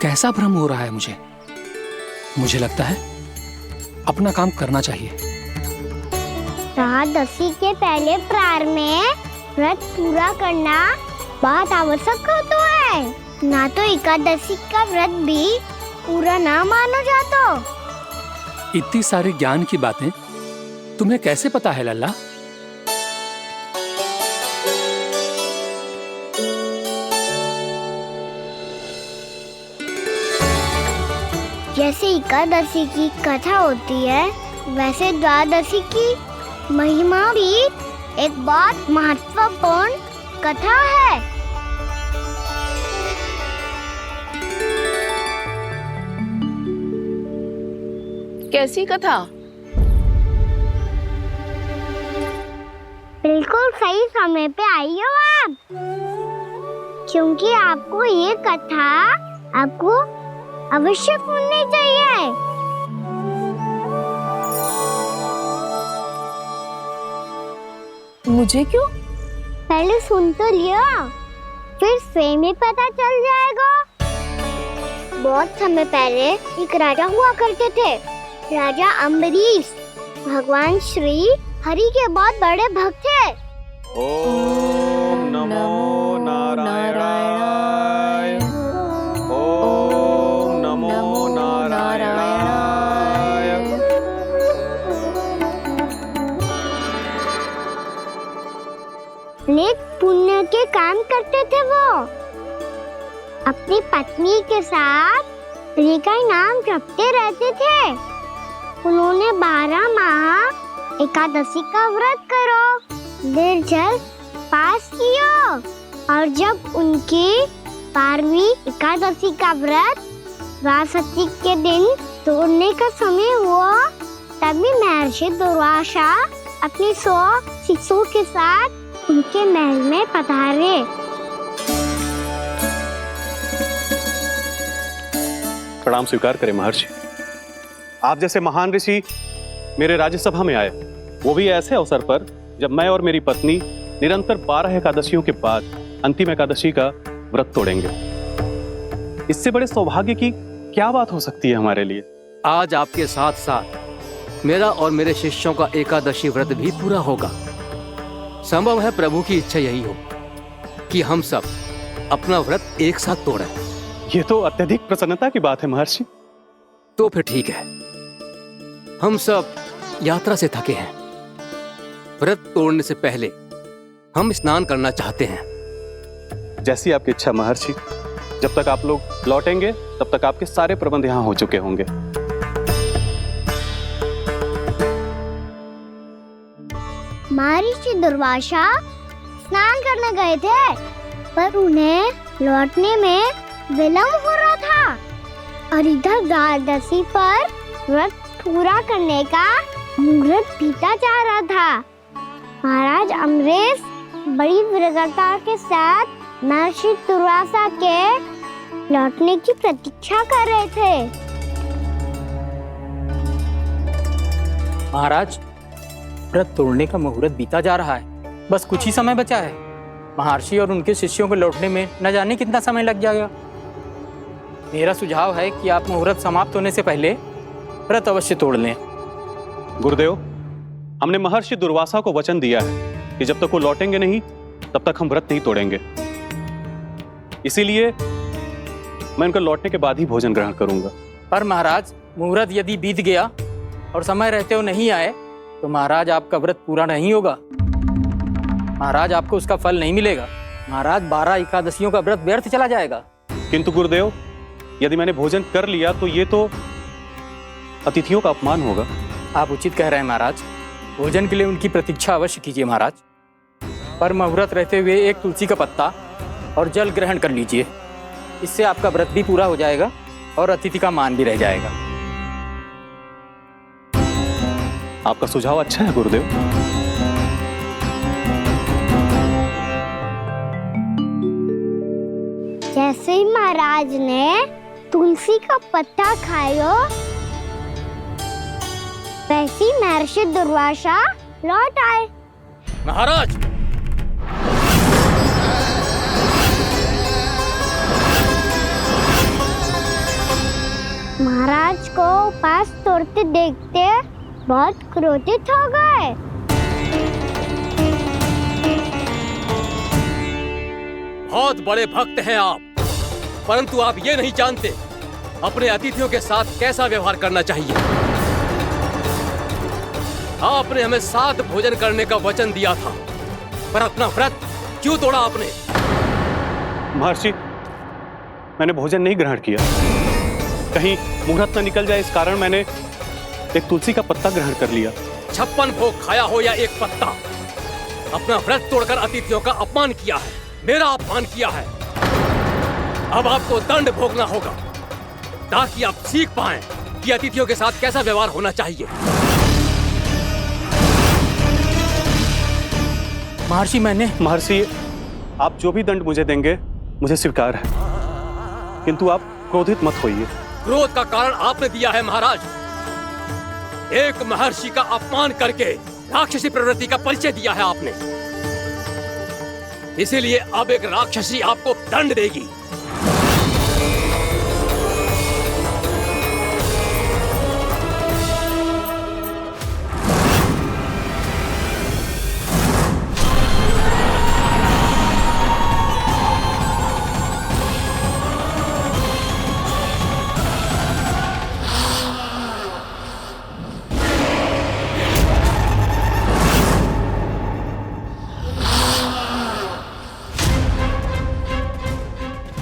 B: कैसा भ्रम हो रहा है मुझे लगता है अपना काम करना चाहिए।
E: द्वादशी के पहले प्रहर में व्रत पूरा करना बहुत आवश्यक होता है। ना तो एकादशी का व्रत भी पूरा ना मानो जा तो।
B: इतनी सारी ज्ञान की बातें तुम्हें कैसे पता है लल्ला?
E: जैसे एकादशी की कथा होती है, वैसे द्वादशी की महिमा भी एक बहुत महत्वपूर्ण कथा है।
N: कैसी कथा?
E: बिल्कुल सही समय पे आई हो आप, क्योंकि आपको ये कथा आपको अवश्य सुननी चाहिए।
I: मुझे क्यों?
E: पहले सुन तो लियो, फिर स्वयं ही पता चल जाएगा। बहुत समय पहले एक राजा हुआ करते थे, राजा अम्बरीश। भगवान श्री हरि के बहुत बड़े भक्त थे।
D: ओम नमो नारायणाय। ओम नमो नारायणाय।
E: नेक पुण्य के काम करते थे वो। अपनी पत्नी के साथ हरि का नाम जपते रहते थे। उन्होंने 12 माह एकादशी का व्रत करो, निर्जल पास किया, और जब उनकी 12वीं एकादशी का व्रत द्वादशी के दिन तोड़ने का समय हुआ, तभी महर्षि दुर्वासा अपनी 100 शिष्यों के साथ उनके महल में पधारे।
O: प्रणाम स्वीकार करें महर्षि। आप जैसे महान ऋषि मेरे राज्यसभा में आए, वो भी ऐसे अवसर पर जब मैं और मेरी पत्नी निरंतर 12 एकादशियों के बाद अंतिम एकादशी का व्रत तोड़ेंगे। इससे बड़े सौभाग्य की क्या बात हो सकती है हमारे लिए?
P: आज आपके साथ साथ मेरा और मेरे शिष्यों का एकादशी व्रत भी पूरा होगा। संभव है प्रभु की इच्छा यही हो कि हम सब अपना व्रत एक साथ तोड़ें।
O: ये तो अत्यधिक प्रसन्नता की बात है महर्षि।
P: तो फिर ठीक है, हम सब यात्रा से थके हैं। व्रत तोड़ने से पहले हम स्नान करना चाहते हैं।
O: जैसी आपकी इच्छा महर्षि। जब तक आप लोग लौटेंगे तब तक आपके सारे प्रबंध यहाँ हो चुके होंगे।
E: महर्षि दुर्वासा स्नान करने गए थे, पर उन्हें लौटने में विलंब हो रहा था, और इधर द्वादशी पर व्रत पूरा करने का मुहूर्त बीता जा रहा था। महाराज अम्बरीश बड़ी विरक्ता के साथ महर्षि दुर्वासा के लौटने की प्रतीक्षा कर रहे थे।
Q: महाराज, व्रत तोड़ने का मुहूर्त बीता जा रहा है, बस कुछ ही समय बचा है। महर्षि और उनके शिष्यों को लौटने में न जाने कितना समय लग जाएगा। मेरा सुझाव है कि आप मुहूर्त समाप्त होने से पहले व्रत अवश्य तोड़ लें।
O: गुरुदेव, हमने महर्षि दुर्वासा को वचन दिया है कि जब तक वो लौटेंगे नहीं तब तक हम व्रत नहीं तोड़ेंगे। इसीलिए मैं उनका लौटने के बाद ही भोजन ग्रहण करूंगा।
Q: पर महाराज, मुहूर्त यदि बीत गया और समय रहते हो नहीं आए तो महाराज आपका व्रत पूरा नहीं होगा। महाराज, आपको उसका फल नहीं मिलेगा। महाराज, 12 एकादशियों का व्रत व्यर्थ चला जाएगा।
O: किंतु गुरुदेव, यदि मैंने भोजन कर लिया तो ये तो अतिथियों का अपमान होगा।
Q: आप उचित कह रहे हैं महाराज। भोजन के लिए उनकी प्रतीक्षा अवश्य कीजिए महाराज। पर मुहूर्त रहते हुए एक तुलसी का पत्ता और जल ग्रहण कर लीजिए। इससे आपका व्रत भी पूरा हो जाएगा और अतिथि का मान भी रह जाएगा।
O: आपका सुझाव अच्छा है गुरुदेव।
E: जैसे ही महाराज ने तुलसी का पत्ता खाया, वैसे ही महर्षि दुर्वासा लौट आए।
P: महाराज,
E: महाराज को उपास तोड़ते देखते बहुत क्रोधित हो गए।
P: बहुत बड़े भक्त हैं आप, परंतु आप ये नहीं जानते अपने अतिथियों के साथ कैसा व्यवहार करना चाहिए। आपने हमें 7 भोजन करने का वचन दिया था, पर अपना व्रत क्यों तोड़ा आपने?
O: महर्षि, मैंने भोजन नहीं ग्रहण किया। कहीं मुहूर्त न निकल जाए इस कारण मैंने एक तुलसी का पत्ता ग्रहण कर लिया।
P: 56 भोग खाया हो या एक पत्ता, अपना व्रत तोड़कर अतिथियों का अपमान किया है, मेरा अपमान किया है। अब आपको दंड भोगना होगा ताकि आप सीख पाएं कि अतिथियों के साथ कैसा व्यवहार होना चाहिए।
O: महर्षि, आप जो भी दंड मुझे देंगे मुझे स्वीकार है, किंतु आप क्रोधित मत होइए।
P: क्रोध का कारण आपने दिया है महाराज। एक महर्षि का अपमान करके राक्षसी प्रवृत्ति का परिचय दिया है आपने, इसीलिए अब एक राक्षसी आपको दंड देगी।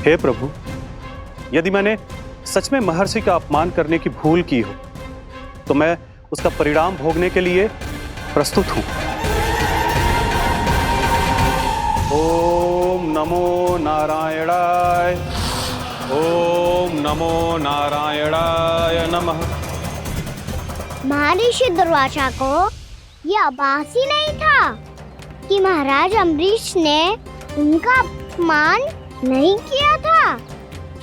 O: हे प्रभु, यदि मैंने सच में महर्षि का अपमान करने की भूल की हो तो मैं उसका परिणाम भोगने के लिए प्रस्तुत हूं। ओम नमो नारायणाय, ओम नमो नारायणाय नमः।
E: महर्षि दुर्वासा को यह आभास ही नहीं था कि महाराज अम्बरीश ने उनका अपमान नहीं किया था,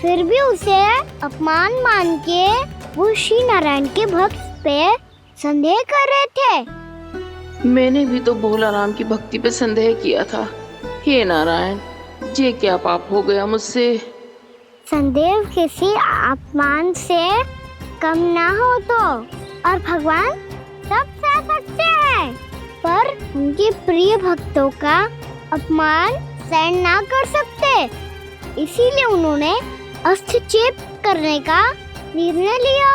E: फिर भी उसे अपमान मान के वो श्री नारायण के भक्त पे संदेह कर रहे थे।
N: मैंने भी तो भोला राम की भक्ति पे संदेह किया था। हे नारायण, ये क्या पाप हो गया मुझसे?
E: संदेह किसी अपमान से कम ना हो तो, और भगवान सब सह सकते हैं, पर उनके प्रिय भक्तों का अपमान सहन ना कर सकते, इसीलिए उन्होंने हस्तक्षेप करने का निर्णय लिया।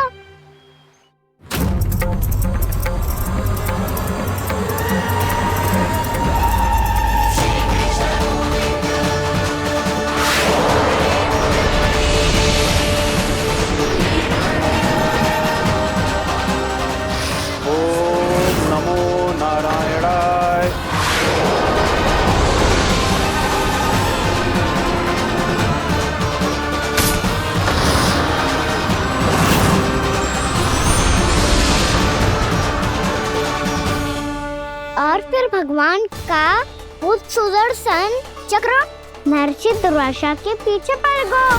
O: ओम नमो नारायणाय।
E: और फिर भगवान का वो सुदर्शन चक्र महर्षि दुर्वासा के पीछे पड़ गया।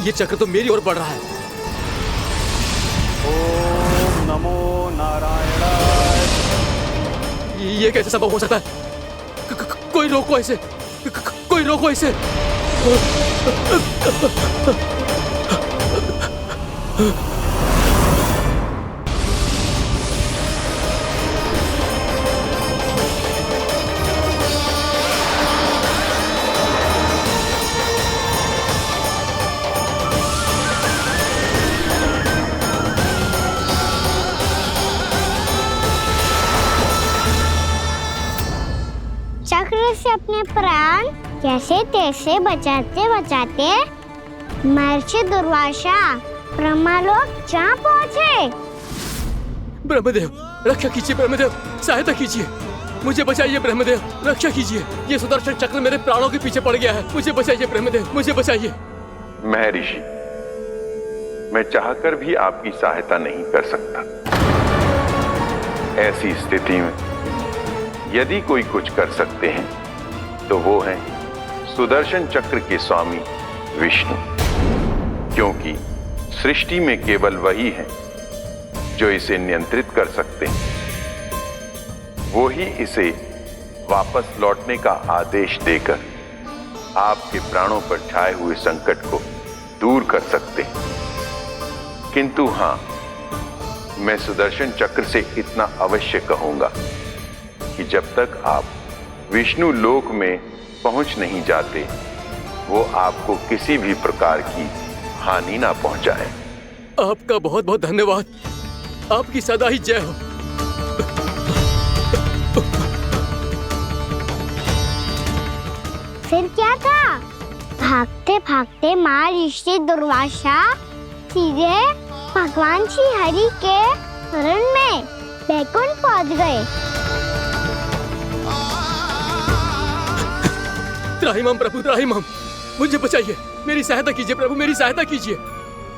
P: ये चक्र तो मेरी ओर बढ़ रहा है।
O: ओम नमो नारायणाय।
P: ये कैसे संभव हो सकता है? कोई रोको इसे, कोई रोको इसे।
E: चक्र से अपने प्राण कैसे तैसे बचाते बचाते महर्षि दुर्वासा ब्रह्मलोक जा पहुँचे।
P: ब्रह्मदेव, रक्षा कीजिए ब्रह्मदेव, सहायता कीजिए, मुझे बचाइए ब्रह्मदेव, रक्षा कीजिए। ये सुदर्शन चक्र मेरे प्राणों के पीछे पड़ गया है, मुझे बचाइए ब्रह्मदेव, मुझे बचाइए।
R: महर्षि, मैं चाहकर भी आपकी सहायता नहीं कर सकता। ऐसी स्थिति में यदि कोई कुछ कर सकते हैं तो वो है सुदर्शन चक्र के स्वामी विष्णु, क्योंकि सृष्टि में केवल वही है जो इसे नियंत्रित कर सकते हैं। वो ही इसे वापस लौटने का आदेश देकर आपके प्राणों पर छाए हुए संकट को दूर कर सकते हैं। किंतु हां, मैं सुदर्शन चक्र से इतना अवश्य कहूंगा कि जब तक आप विष्णु लोक में पहुंच नहीं जाते वो आपको किसी भी प्रकार की हानि ना पहुंचाए।
P: आपका बहुत बहुत धन्यवाद। आपकी सदा ही जय हो।
E: फिर क्या था? भागते भागते महर्षि दुर्वासा सीधे भगवान श्री हरि के शरण में बैकुंठ पहुंच गए।
P: त्राहिमाम प्रभु, त्राहिमाम, मुझे बचाइए, मेरी सहायता कीजिए प्रभु, मेरी सहायता कीजिए।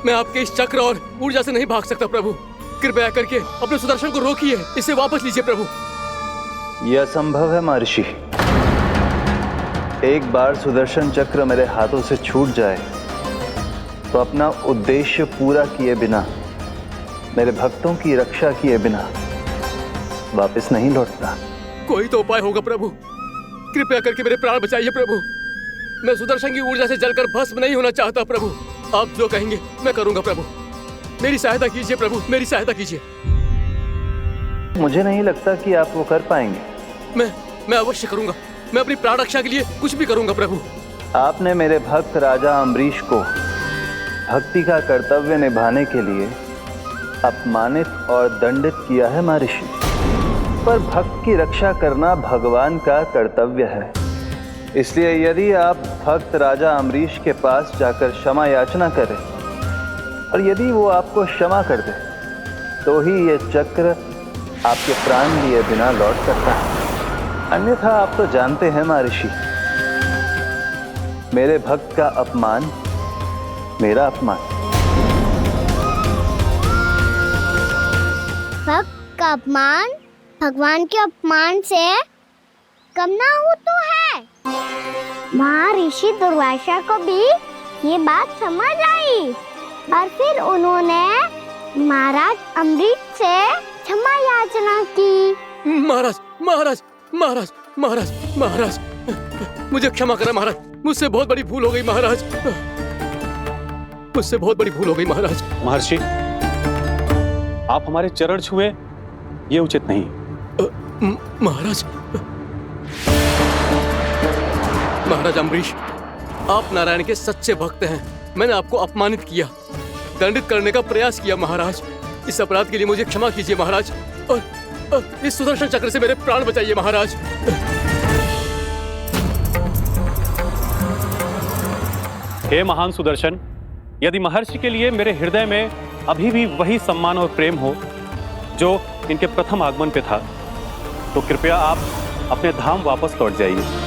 P: मैं आपके इस चक्र और ऊर्जा से नहीं भाग सकता प्रभु। कृपया करके अपने सुदर्शन को रोकिए, इसे वापस लीजिए प्रभु।
G: यह असंभव है महर्षि। एक बार सुदर्शन चक्र मेरे हाथों से छूट जाए तो अपना उद्देश्य पूरा किए बिना, मेरे भक्तों की रक्षा किए बिना वापस नहीं लौटता।
P: कोई तो उपाय होगा प्रभु, कृपया करके मेरे प्राण बचाइए प्रभु। मैं सुदर्शन की ऊर्जा से जलकर भस्म नहीं होना चाहता प्रभु। आप जो कहेंगे मैं करूंगा प्रभु। मेरी सहायता कीजिए प्रभु, मेरी सहायता कीजिए।
G: मुझे नहीं लगता कि आप वो कर पाएंगे।
P: मैं अवश्य करूंगा। मैं अपनी प्राण रक्षा के लिए कुछ भी करूंगा प्रभु।
G: आपने मेरे भक्त राजा अम्बरीश को भक्ति का कर्तव्य निभाने के लिए अपमानित और दंडित किया है महर्षि, पर भक्त की रक्षा करना भगवान का कर्तव्य है। इसलिए यदि आप भक्त राजा अम्बरीश के पास जाकर क्षमा याचना करें और यदि वो आपको क्षमा कर दे तो ही ये चक्र आपके प्राण लिए बिना लौट सकता है। अन्यथा आप तो जानते हैं महर्षि, मेरे भक्त का अपमान मेरा अपमान।
E: भक्त का अपमान भगवान के अपमान से कम ना हो तो है। महर्षि दुर्वासा को भी ये बात समझ आई और फिर उन्होंने महाराज अम्बरीश से क्षमा याचना की।
P: महाराज महाराज महाराज महाराज महाराज, मुझे क्षमा करें महाराज, मुझसे बहुत बड़ी भूल हो गई महाराज, मुझसे बहुत बड़ी भूल हो गई महाराज।
O: महर्षि, आप हमारे चरण छुए ये उचित नहीं।
P: महाराज, महाराज अम्बरीश, आप नारायण के सच्चे भक्त हैं। मैंने आपको अपमानित किया, दंडित करने का प्रयास किया महाराज। इस अपराध के लिए मुझे क्षमा कीजिए महाराज, और इस सुदर्शन चक्र से मेरे प्राण बचाइए महाराज।
O: हे महान सुदर्शन, यदि महर्षि के लिए मेरे हृदय में अभी भी वही सम्मान और प्रेम हो जो इनके प्रथम आगमन पे था, तो कृपया आप अपने धाम वापस लौट जाइए।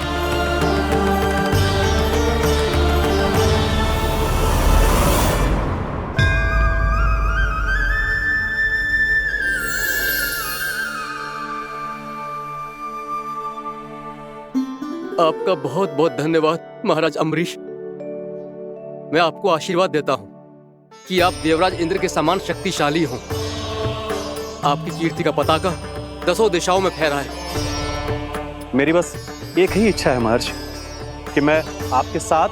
P: आपका बहुत बहुत धन्यवाद महाराज अम्बरीश। मैं आपको आशीर्वाद देता हूं कि आप देवराज इंद्र के समान शक्तिशाली हों। आपकी कीर्ति का पताका 10 दिशाओं में फहराए।
O: मेरी बस एक ही इच्छा है महर्षि, कि मैं आपके साथ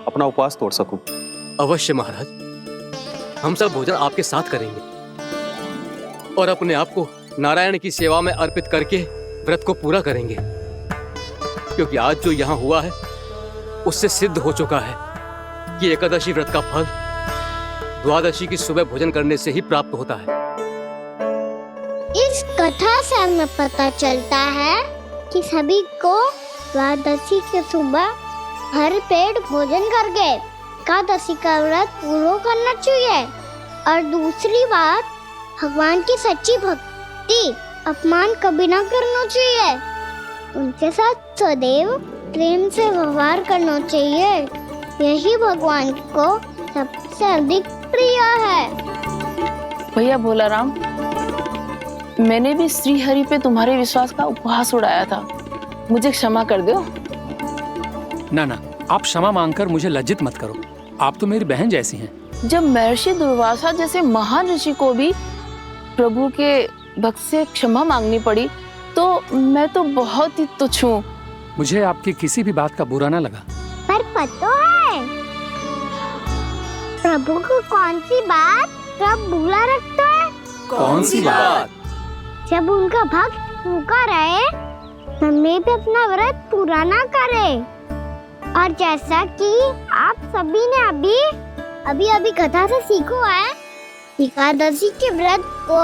O: अपना उपवास तोड़ सकूं।
P: अवश्य महाराज, हम सब भोजन आपके साथ करेंगे और अपने आप को नारायण की सेवा में अर्पित करके व्रत को पूरा करेंगे, क्योंकि आज जो यहाँ हुआ है उससे सिद्ध हो चुका है कि एकादशी व्रत का फल द्वादशी की सुबह भोजन करने से ही प्राप्त होता है।
E: इस कथा से हमें पता चलता है कि सभी को द्वादशी के सुबह भर पेट भोजन करके एकादशी का व्रत पूरा करना चाहिए। और दूसरी बात, भगवान की सच्ची भक्ति अपमान कभी ना करना चाहिए। उनके साथ सदैव प्रेम से व्यवहार करना चाहिए। यही भगवान को सबसे अधिक प्रिय है।
N: भैया भोलाराम, मैंने भी श्री हरि पे तुम्हारे विश्वास का उपहास उड़ाया था, मुझे क्षमा कर दो।
B: ना ना, आप क्षमा मांगकर मुझे लज्जित मत करो। आप तो मेरी बहन जैसी हैं।
N: जब महर्षि दुर्वासा जैसे महान ऋषि को भी प्रभु के भक्त से क्षमा मांगनी पड़ी, तो मैं तो बहुत ही तुच्छ हूँ।
B: मुझे आपकी किसी भी बात का बुरा ना लगा।
E: पर पता है प्रभु को कौन सी बात सब भूला रखता है?
B: कौन सी बात?
E: जब उनका भक्त भूखा रहे, हमें भी अपना व्रत पूरा ना करे। और जैसा कि आप सभी ने अभी कथा से सीखो है, एकादशी के व्रत को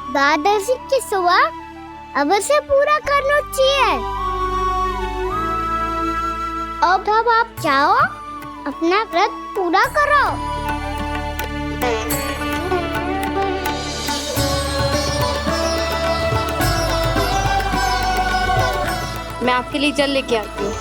E: द्वादशी की सुबह अवश्य पूरा करना चाहिए। अब आप जाओ, अपना व्रत पूरा करो।
C: मैं आपके लिए जल लेके आती हूँ।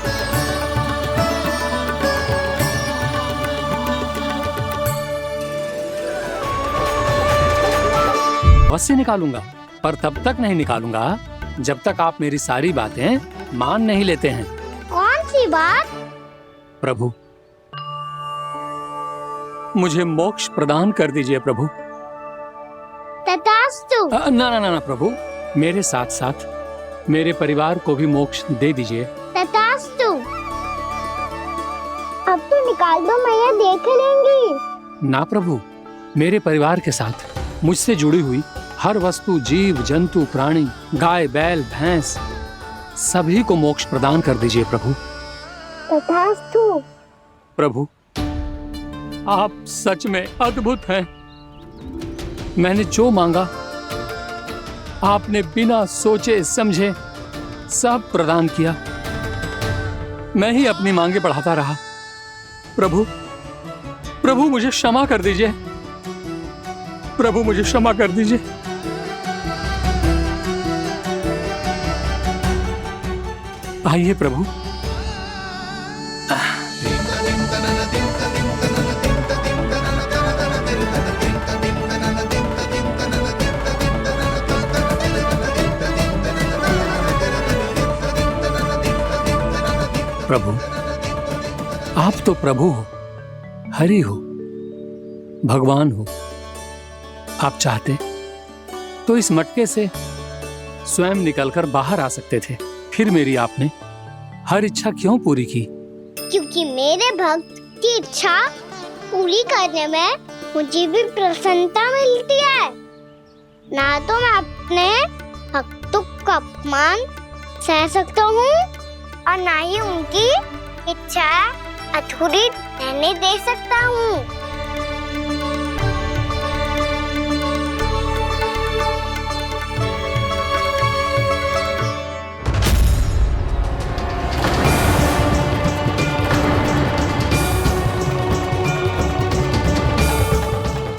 B: अवश्य निकालूंगा, पर तब तक नहीं निकालूंगा जब तक आप मेरी सारी बातें मान नहीं लेते हैं।
E: कौन सी बात?
B: प्रभु, मुझे मोक्ष प्रदान कर दीजिए प्रभु।
E: तथास्तु।
B: ना प्रभु, मेरे साथ साथ मेरे परिवार को भी मोक्ष दे दीजिए।
E: तथास्तु। अब तो निकाल दो, मैया देख लेंगी।
B: ना प्रभु, मेरे परिवार के साथ मुझसे जुड़ी हुई हर वस्तु, जीव जंतु, प्राणी, गाय बैल भैंस, सभी को मोक्ष प्रदान कर दीजिए प्रभु।
E: तथास्तु।
B: प्रभु, आप सच में अद्भुत हैं। मैंने जो मांगा आपने बिना सोचे समझे सब प्रदान किया। मैं ही अपनी मांगे बढ़ाता रहा। प्रभु मुझे क्षमा कर दीजिए। प्रभु मुझे क्षमा कर दीजिए। आइए प्रभु। प्रभु, आप तो प्रभु हो, हरि हो, भगवान हो। आप चाहते तो इस मटके से स्वयं निकलकर बाहर आ सकते थे, फिर मेरी आपने हर इच्छा क्यों पूरी की?
E: क्योंकि मेरे भक्त की इच्छा पूरी करने में मुझे भी प्रसन्नता मिलती है। ना तो मैं अपने भक्तों का अपमान सह सकता हूँ और ना ही उनकी इच्छा अधूरी रहने दे सकता हूँ।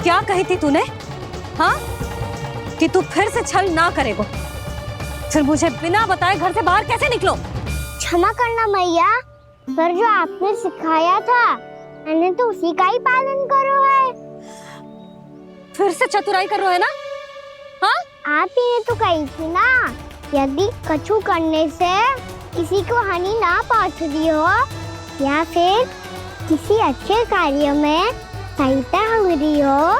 C: क्या कही थी तूने? हाँ, कि तू फिर से छल ना करेगा। फिर मुझे बिना बताए घर से बाहर कैसे निकलो?
E: क्षमा करना मैया, पर जो आपने सिखाया था मैंने तो उसी का ही पालन करो है।
C: फिर से चतुराई कर रहे हो ना? हाँ?
E: आप ही ने तो कही थी ना, यदि कछु करने से किसी को हानि ना पहुंच रही हो या फिर किसी अच्छे कार्य में सहायता हो रही हो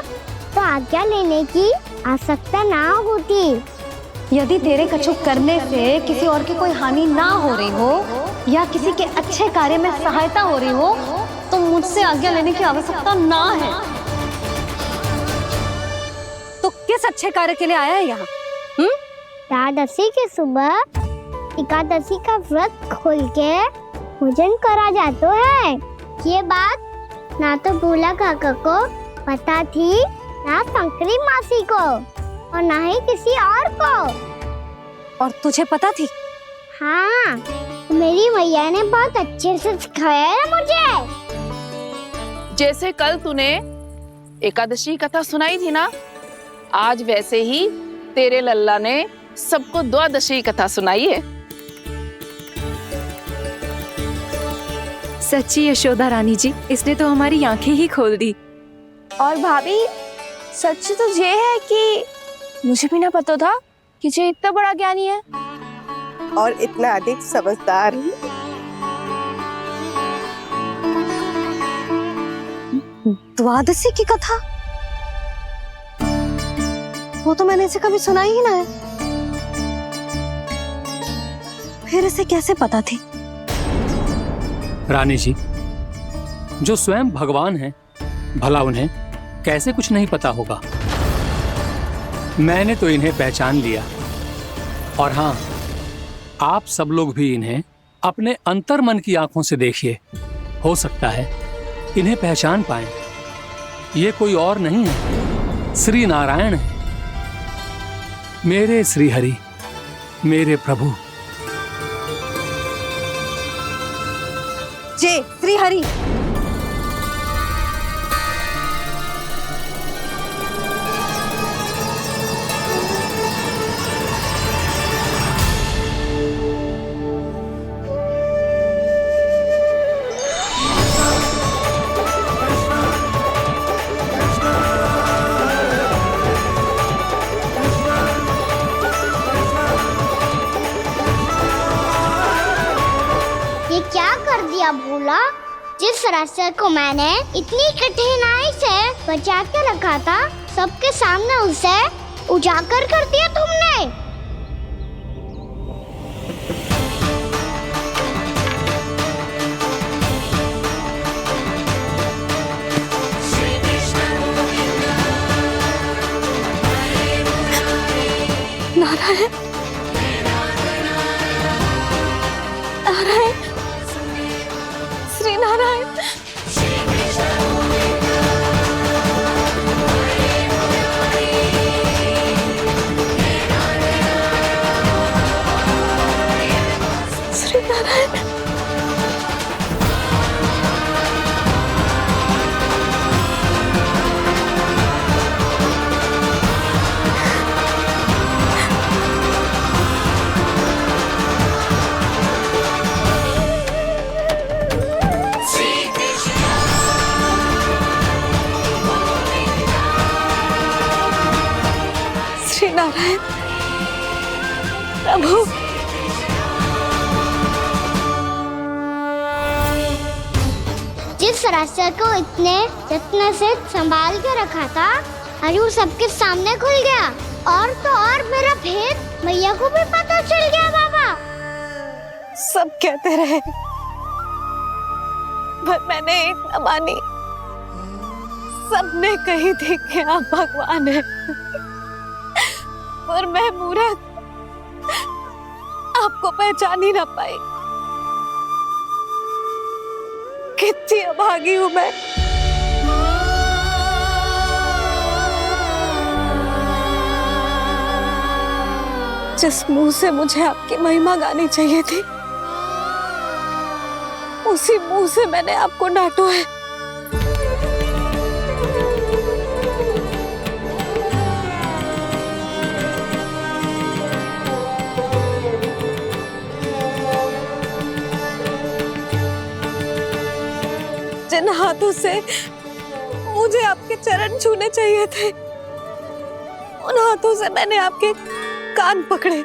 E: तो आज्ञा लेने की आवश्यकता ना होती।
C: यदि तेरे कछु करने से किसी और की कोई हानि ना हो रही हो या किसी के अच्छे कार्य में सहायता हो रही हो तो मुझसे आज्ञा लेने की आवश्यकता ना है। तो किस अच्छे कार्य के लिए आया है यहाँ?
E: द्वादशी की सुबह एकादशी का व्रत खोल के भोजन करा जाता है। ये बात ना तो भोला काका को पता थी, ना शंकरी मासी को और ना ही किसी और को।
C: और तुझे पता थी?
E: हाँ, मेरी मैया ने बहुत अच्छे से सिखाया है मुझे।
N: जैसे कल तूने एकादशी कथा सुनाई थी ना, आज वैसे ही तेरे लल्ला ने सबको द्वादशी कथा सुनाई है।
K: सच्ची यशोदा रानी जी, इसने तो हमारी आंखें ही खोल दी।
I: और भाभी, सच तो ये है कि मुझे भी ना पता था कि ये इतना बड़ा ज्ञानी है
S: और इतना अधिक समझदार।
C: द्वादशी की कथा? वो तो मैंने इसे कभी सुना ही ना है। फिर इसे कैसे पता थी?
B: रानी जी, जो स्वयं भगवान हैं, भला उन्हें कैसे कुछ नहीं पता होगा? मैंने तो इन्हें पहचान लिया और हाँ, आप सब लोग भी इन्हें अपने अंतर मन की आंखों से देखिए, हो सकता है इन्हें पहचान पाएं। ये कोई और नहीं है, श्री नारायण है, मेरे श्री हरि, मेरे प्रभु।
L: जय श्री हरि।
E: भोला, जिस रास्ते को मैंने इतनी कठिनाई से बचा के रखा था, सबके सामने उसे उजागर कर दिया तुमने।
I: नारायण, नारायण, श्री नारायण। श्री नारायण। श्री नारायण प्रभु।
E: जिस रास्ते को इतने यत्न से संभाल के रखा था, आज वो सबके सामने खुल गया। और तो और मेरा भेद मैया को भी पता चल गया। बाबा
I: सब कहते रहे, पर मैंने एक न मानी। सबने कही थी कि आप भगवान हैं, पर मैं मूर्ख आपको पहचान ही ना पाई। कितनी अभागी हूं मैं। जिस मुंह से मुझे आपकी महिमा गानी चाहिए थी, उसी मुंह से मैंने आपको डांटा है। जिन हाथों से मुझे आपके चरण छूने चाहिए थे, उन हाथों से मैंने आपके कान पकड़े।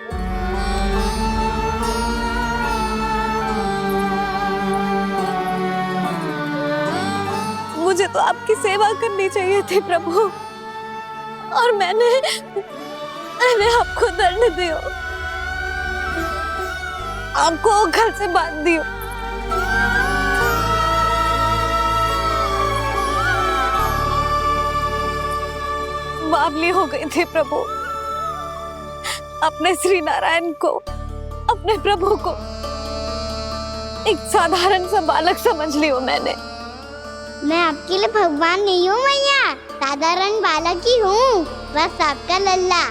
I: मुझे तो आपकी सेवा करनी चाहिए थी प्रभु, और मैंने आपको दंड दियो, आपको घर से बांध दियो। बावली हो गई थी प्रभु। अपने श्री नारायण को, अपने प्रभु को एक साधारण सा बालक समझ लियो मैंने।
E: मैं आपके लिए भगवान नहीं हूँ मैया, साधारण बालक ही हूँ, बस आपका लल्ला।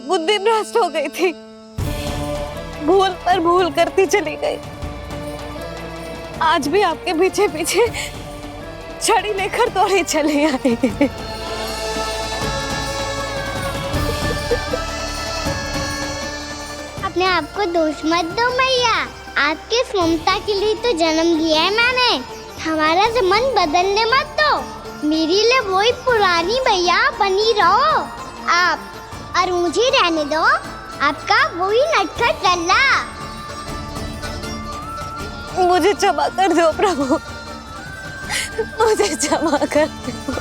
I: बुद्धि भ्रष्ट हो गई थी, भूल पर भूल करती चली गई। आज भी आपके पीछे पीछे छड़ी लेकर दौड़े चले आए।
E: अपने आप को दोष मत दो मैया, आपके इस ममता के लिए तो जन्म लिया है मैंने। हमारा से मन बदलने मत दो। मेरे लिए वही पुरानी मैया बनी रहो आप, और मुझे रहने दो आपका वही नटखट लल्ला।
I: मुझे क्षमा कर दो प्रभु, मुझे क्षमा कर दो।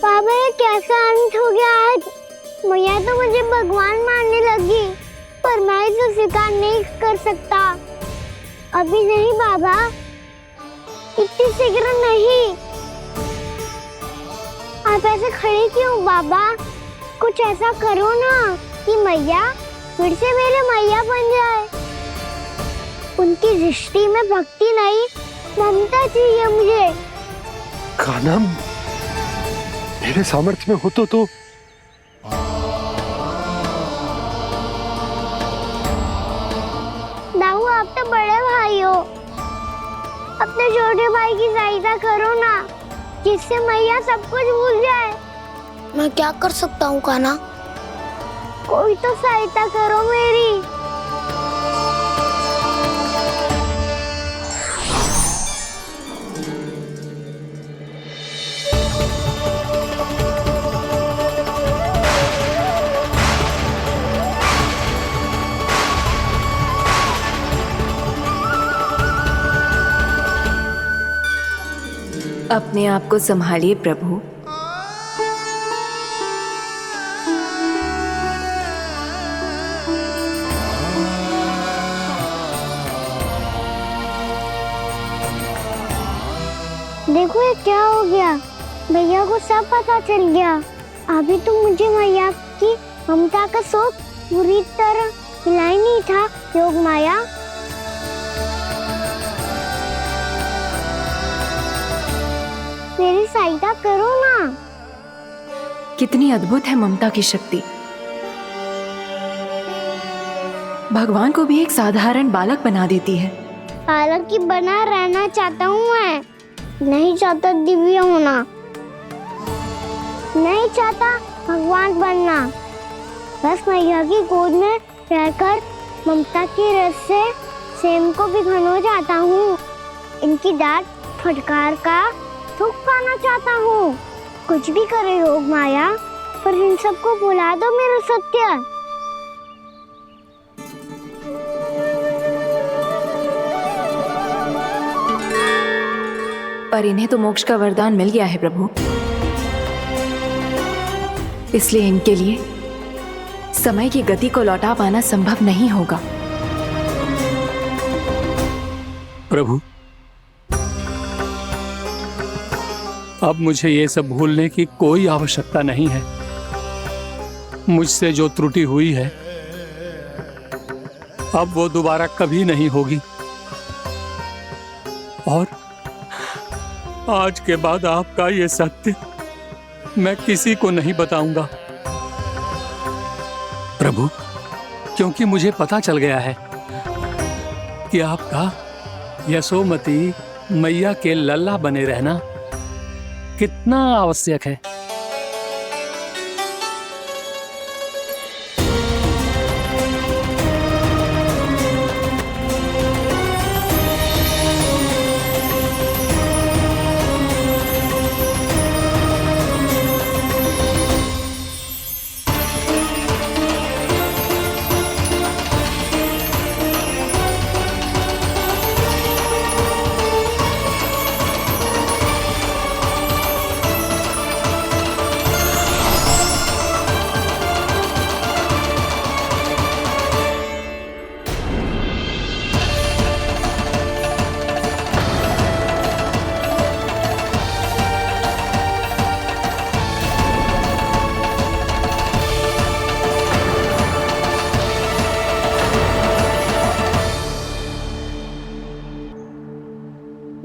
E: बाबा ये कैसा अंत हो गया आज? मैया तो मुझे भगवान मानने लगी, पर मैं इसे स्वीकार नहीं कर सकता। अभी नहीं बाबा, इतनी शीघ्र नहीं। आप ऐसे खड़े क्यों बाबा? कुछ ऐसा करो ना, कि मैया फिर से मेरे मैया बन जाए। उनकी दृष्टि में भक्ति नहीं, ममता चाहिए मुझे।
H: कान्हा, मेरे सामर्थ्य में हो तो
E: दाऊ, आप तो बड़े भाई हो, अपने छोटे भाई की सहायता करो ना, जिससे मैया सब कुछ भूल जाए। मैं क्या कर सकता हूँ कान्हा? कोई तो सहायता करो मेरी।
K: अपने आप को संभालिए प्रभु।
E: देखो ये क्या हो गया, भैया को सब पता चल गया। अभी तो मुझे मैया की ममता का शौक पूरी तरह हिला ही नहीं था। योग माया, मेरी सहायता करो ना।
K: कितनी अद्भुत है ममता की शक्ति। भगवान को भी एक साधारण बालक बना देती है।
E: बालक की बना रहना चाहता हूँ मैं, नहीं चाहता दिव्य होना, नहीं चाहता भगवान बनना। बस मैया की गोद में रहकर ममता की रस से सेम को भिगोना चाहता हूँ। इनकी डांट फटकार का सुख पाना चाहता हूँ। कुछ भी करे योग माया, पर इन सबको भुला दो मेरा सत्य।
K: पर इन्हें तो मोक्ष का वरदान मिल गया है प्रभु, इसलिए इनके लिए समय की गति को लौटा पाना संभव नहीं होगा।
B: प्रभु, अब मुझे ये सब भूलने की कोई आवश्यकता नहीं है। मुझसे जो त्रुटि हुई है अब वो दोबारा कभी नहीं होगी, और आज के बाद आपका ये सत्य मैं किसी को नहीं बताऊंगा प्रभु, क्योंकि मुझे पता चल गया है कि आपका यशोमती मैया के लल्ला बने रहना कितना आवश्यक है।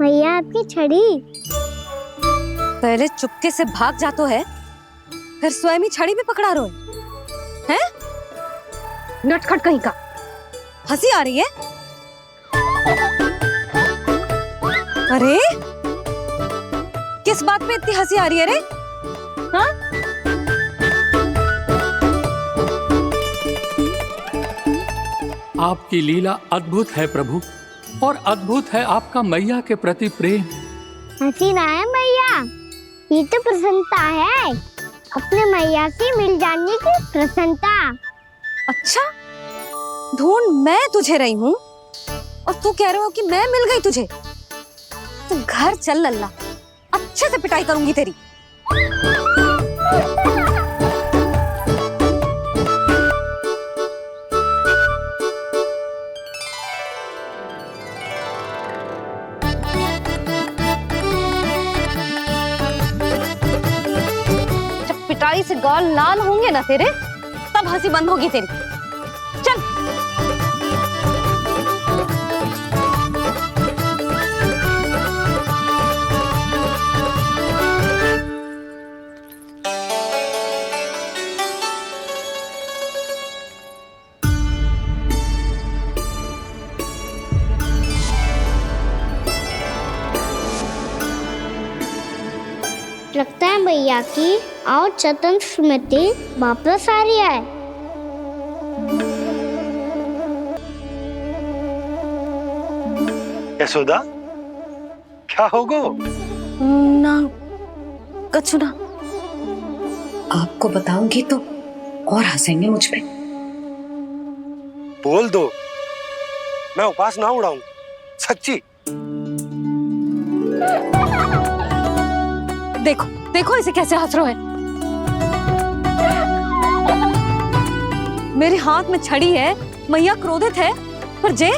E: मैया आपकी छड़ी।
C: पहले चुपके से भाग जातो है, फिर स्वयं ही छड़ी भी पकड़ा रोए हैं? नटखट कहीं का। हंसी आ रही है? अरे किस बात पे इतनी हंसी आ रही है रे? हाँ?
B: आपकी लीला अद्भुत है प्रभु, और अद्भुत है आपका मैया के प्रति प्रेम।
E: हंसी ना है मैया, ये तो प्रसन्नता है, अपने मैया से मिल जाने की प्रसन्नता।
C: अच्छा, ढूंढ मैं तुझे रही हूँ और तू कह रहे हो कि मैं मिल गई तुझे। तू घर चल लल्ला, अच्छे से पिटाई करूंगी तेरी। पिटाई से गाल लाल होंगे ना तेरे, तब तब हंसी बंद होगी तेरी। चल।
E: लगता है भैया की और चतन स्मृति वापस आ रही है।
H: यशोदा, क्या होगो?
C: ना कछु ना।
T: आपको बताऊंगी तो और हंसेंगे मुझ पे।
H: बोल दो, मैं उपास ना उड़ाऊं, सच्ची।
C: देखो देखो इसे कैसे हंस रहा है। मेरे हाथ में छड़ी है, मैया क्रोधित है, पर जे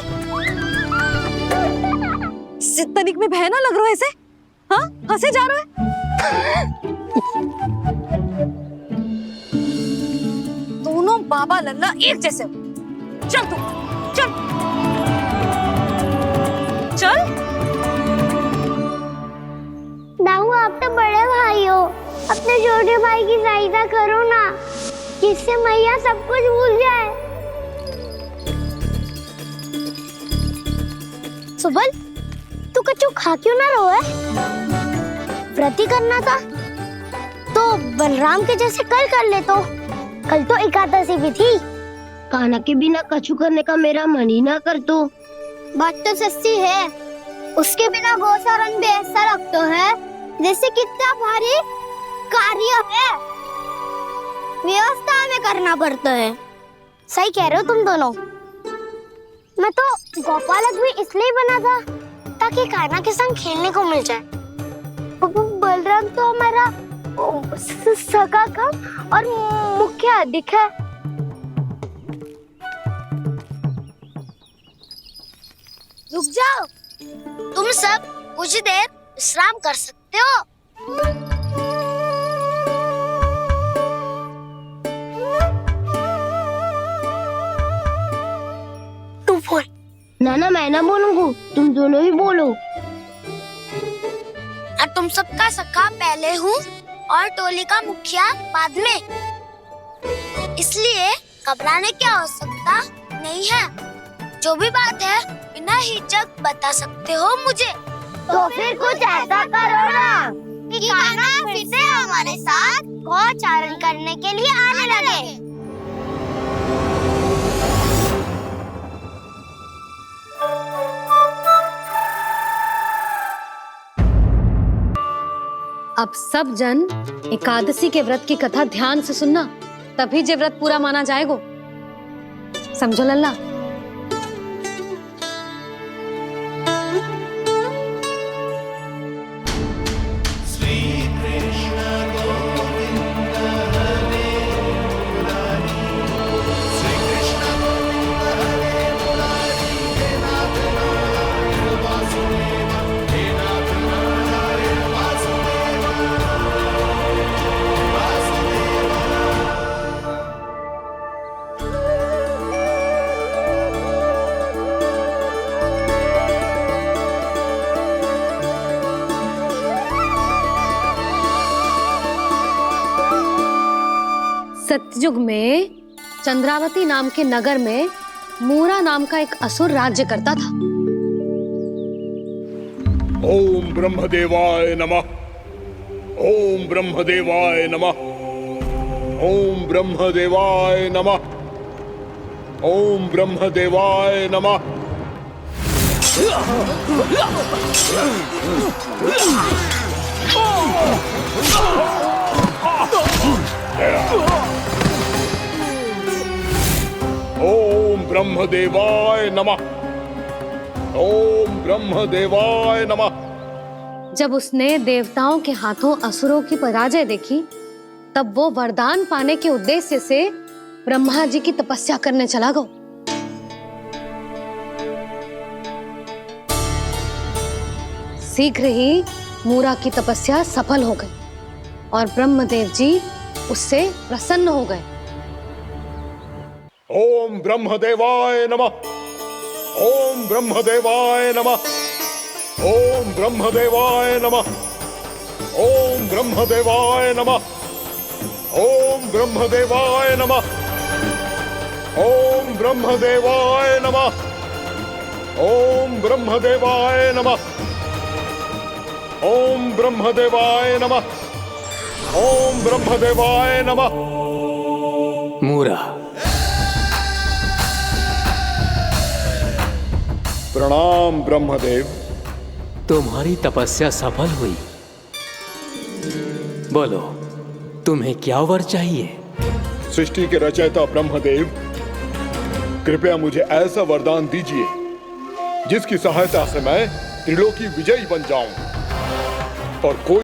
C: तनिक में भय ना लग रहा है इसे। हाँ, हंसे जा रहा है। दोनों बाबा लल्ला एक जैसे हो। चल तू, चल चल।
E: दाऊ, आप तो बड़े भाई हो, अपने छोटे भाई की सहायता करो ना, जिससे मैया सब कुछ भूल जाए। सुबल, तू कछु खा क्यों ना रो है? व्रत ही करना था तो बलराम के जैसे कल कर ले। तो कल तो एकादशी भी थी। खाना के बिना कछु करने का मेरा मन ही ना कर। तो बात तो सच्ची है, उसके बिना गोचारण भी ऐसा लगता है जैसे कितना भारी कार्य है, व्यवस्था में करना पड़ता है। सही कह रहे हो तुम दोनों। मैं तो गोपालक भी इसलिए बना था ताकि कान्हा के संग खेलने को मिल जाए। बलराम तो हमारा सगा कम और मुख्य अधिक है। रुक जाओ, तुम सब कुछ देर विश्राम कर सकते हो। तू बोल। ना मैं ना बोलूंगा, तुम दोनों ही बोलो। और तुम सबका सखा पहले हूँ और टोली का मुखिया बाद में, इसलिए घबराने की आवश्यकता नहीं है। जो भी बात है बिना हिचक बता सकते हो मुझे। तो फिर कुछ ऐसा करो ना कि कान्हा फिर से हमारे साथ गोचारण करने के लिए आने लगे।
C: अब सब जन एकादशी के व्रत की कथा ध्यान से सुनना, तभी जे व्रत पूरा माना जाएगा। समझो लल्ला? सतयुग में चंद्रावती नाम के नगर में मूरा नाम का एक असुर राज्य करता था।
A: ओम ब्रह्मदेवाय नमः। ओम ब्रह्मदेवाय नमः। ओम ब्रह्मदेवाय नमः। ओम ब्रह्मदेवाय नमः। ओम ब्रह्मदेवाय नमः। ओम ब्रह्मदेवाय नमः।
C: जब उसने देवताओं के हाथों असुरों की पराजय देखी, तब वो वरदान पाने के उद्देश्य से ब्रह्मा जी की तपस्या करने चला गया। शीघ्र ही मूरा की तपस्या सफल हो गई और ब्रह्मदेव जी उससे प्रसन्न हो गए।
A: ओम ब्रह्मदेवाय नमः। ओम ब्रह्मदेवाय नमः। ओम ब्रह्मदेवाय नमः। ओम ब्रह्मदेवाय नमः। ओम ब्रह्मदेवाय नमः। ओम ब्रह्मदेवाय नमः। ओम ब्रह्मदेवाय नमः। ओम ब्रह्मदेवाय नमः। ओम ब्रह्मदेवाय नमः।
P: मूरा,
A: प्रणाम ब्रह्मदेव।
P: तुम्हारी तपस्या सफल हुई। बोलो, तुम्हें क्या वर चाहिए?
A: सृष्टि के रचयिता ब्रह्मदेव, कृपया मुझे ऐसा वरदान दीजिए जिसकी सहायता से मैं त्रिलोकी विजयी बन जाऊं और कोई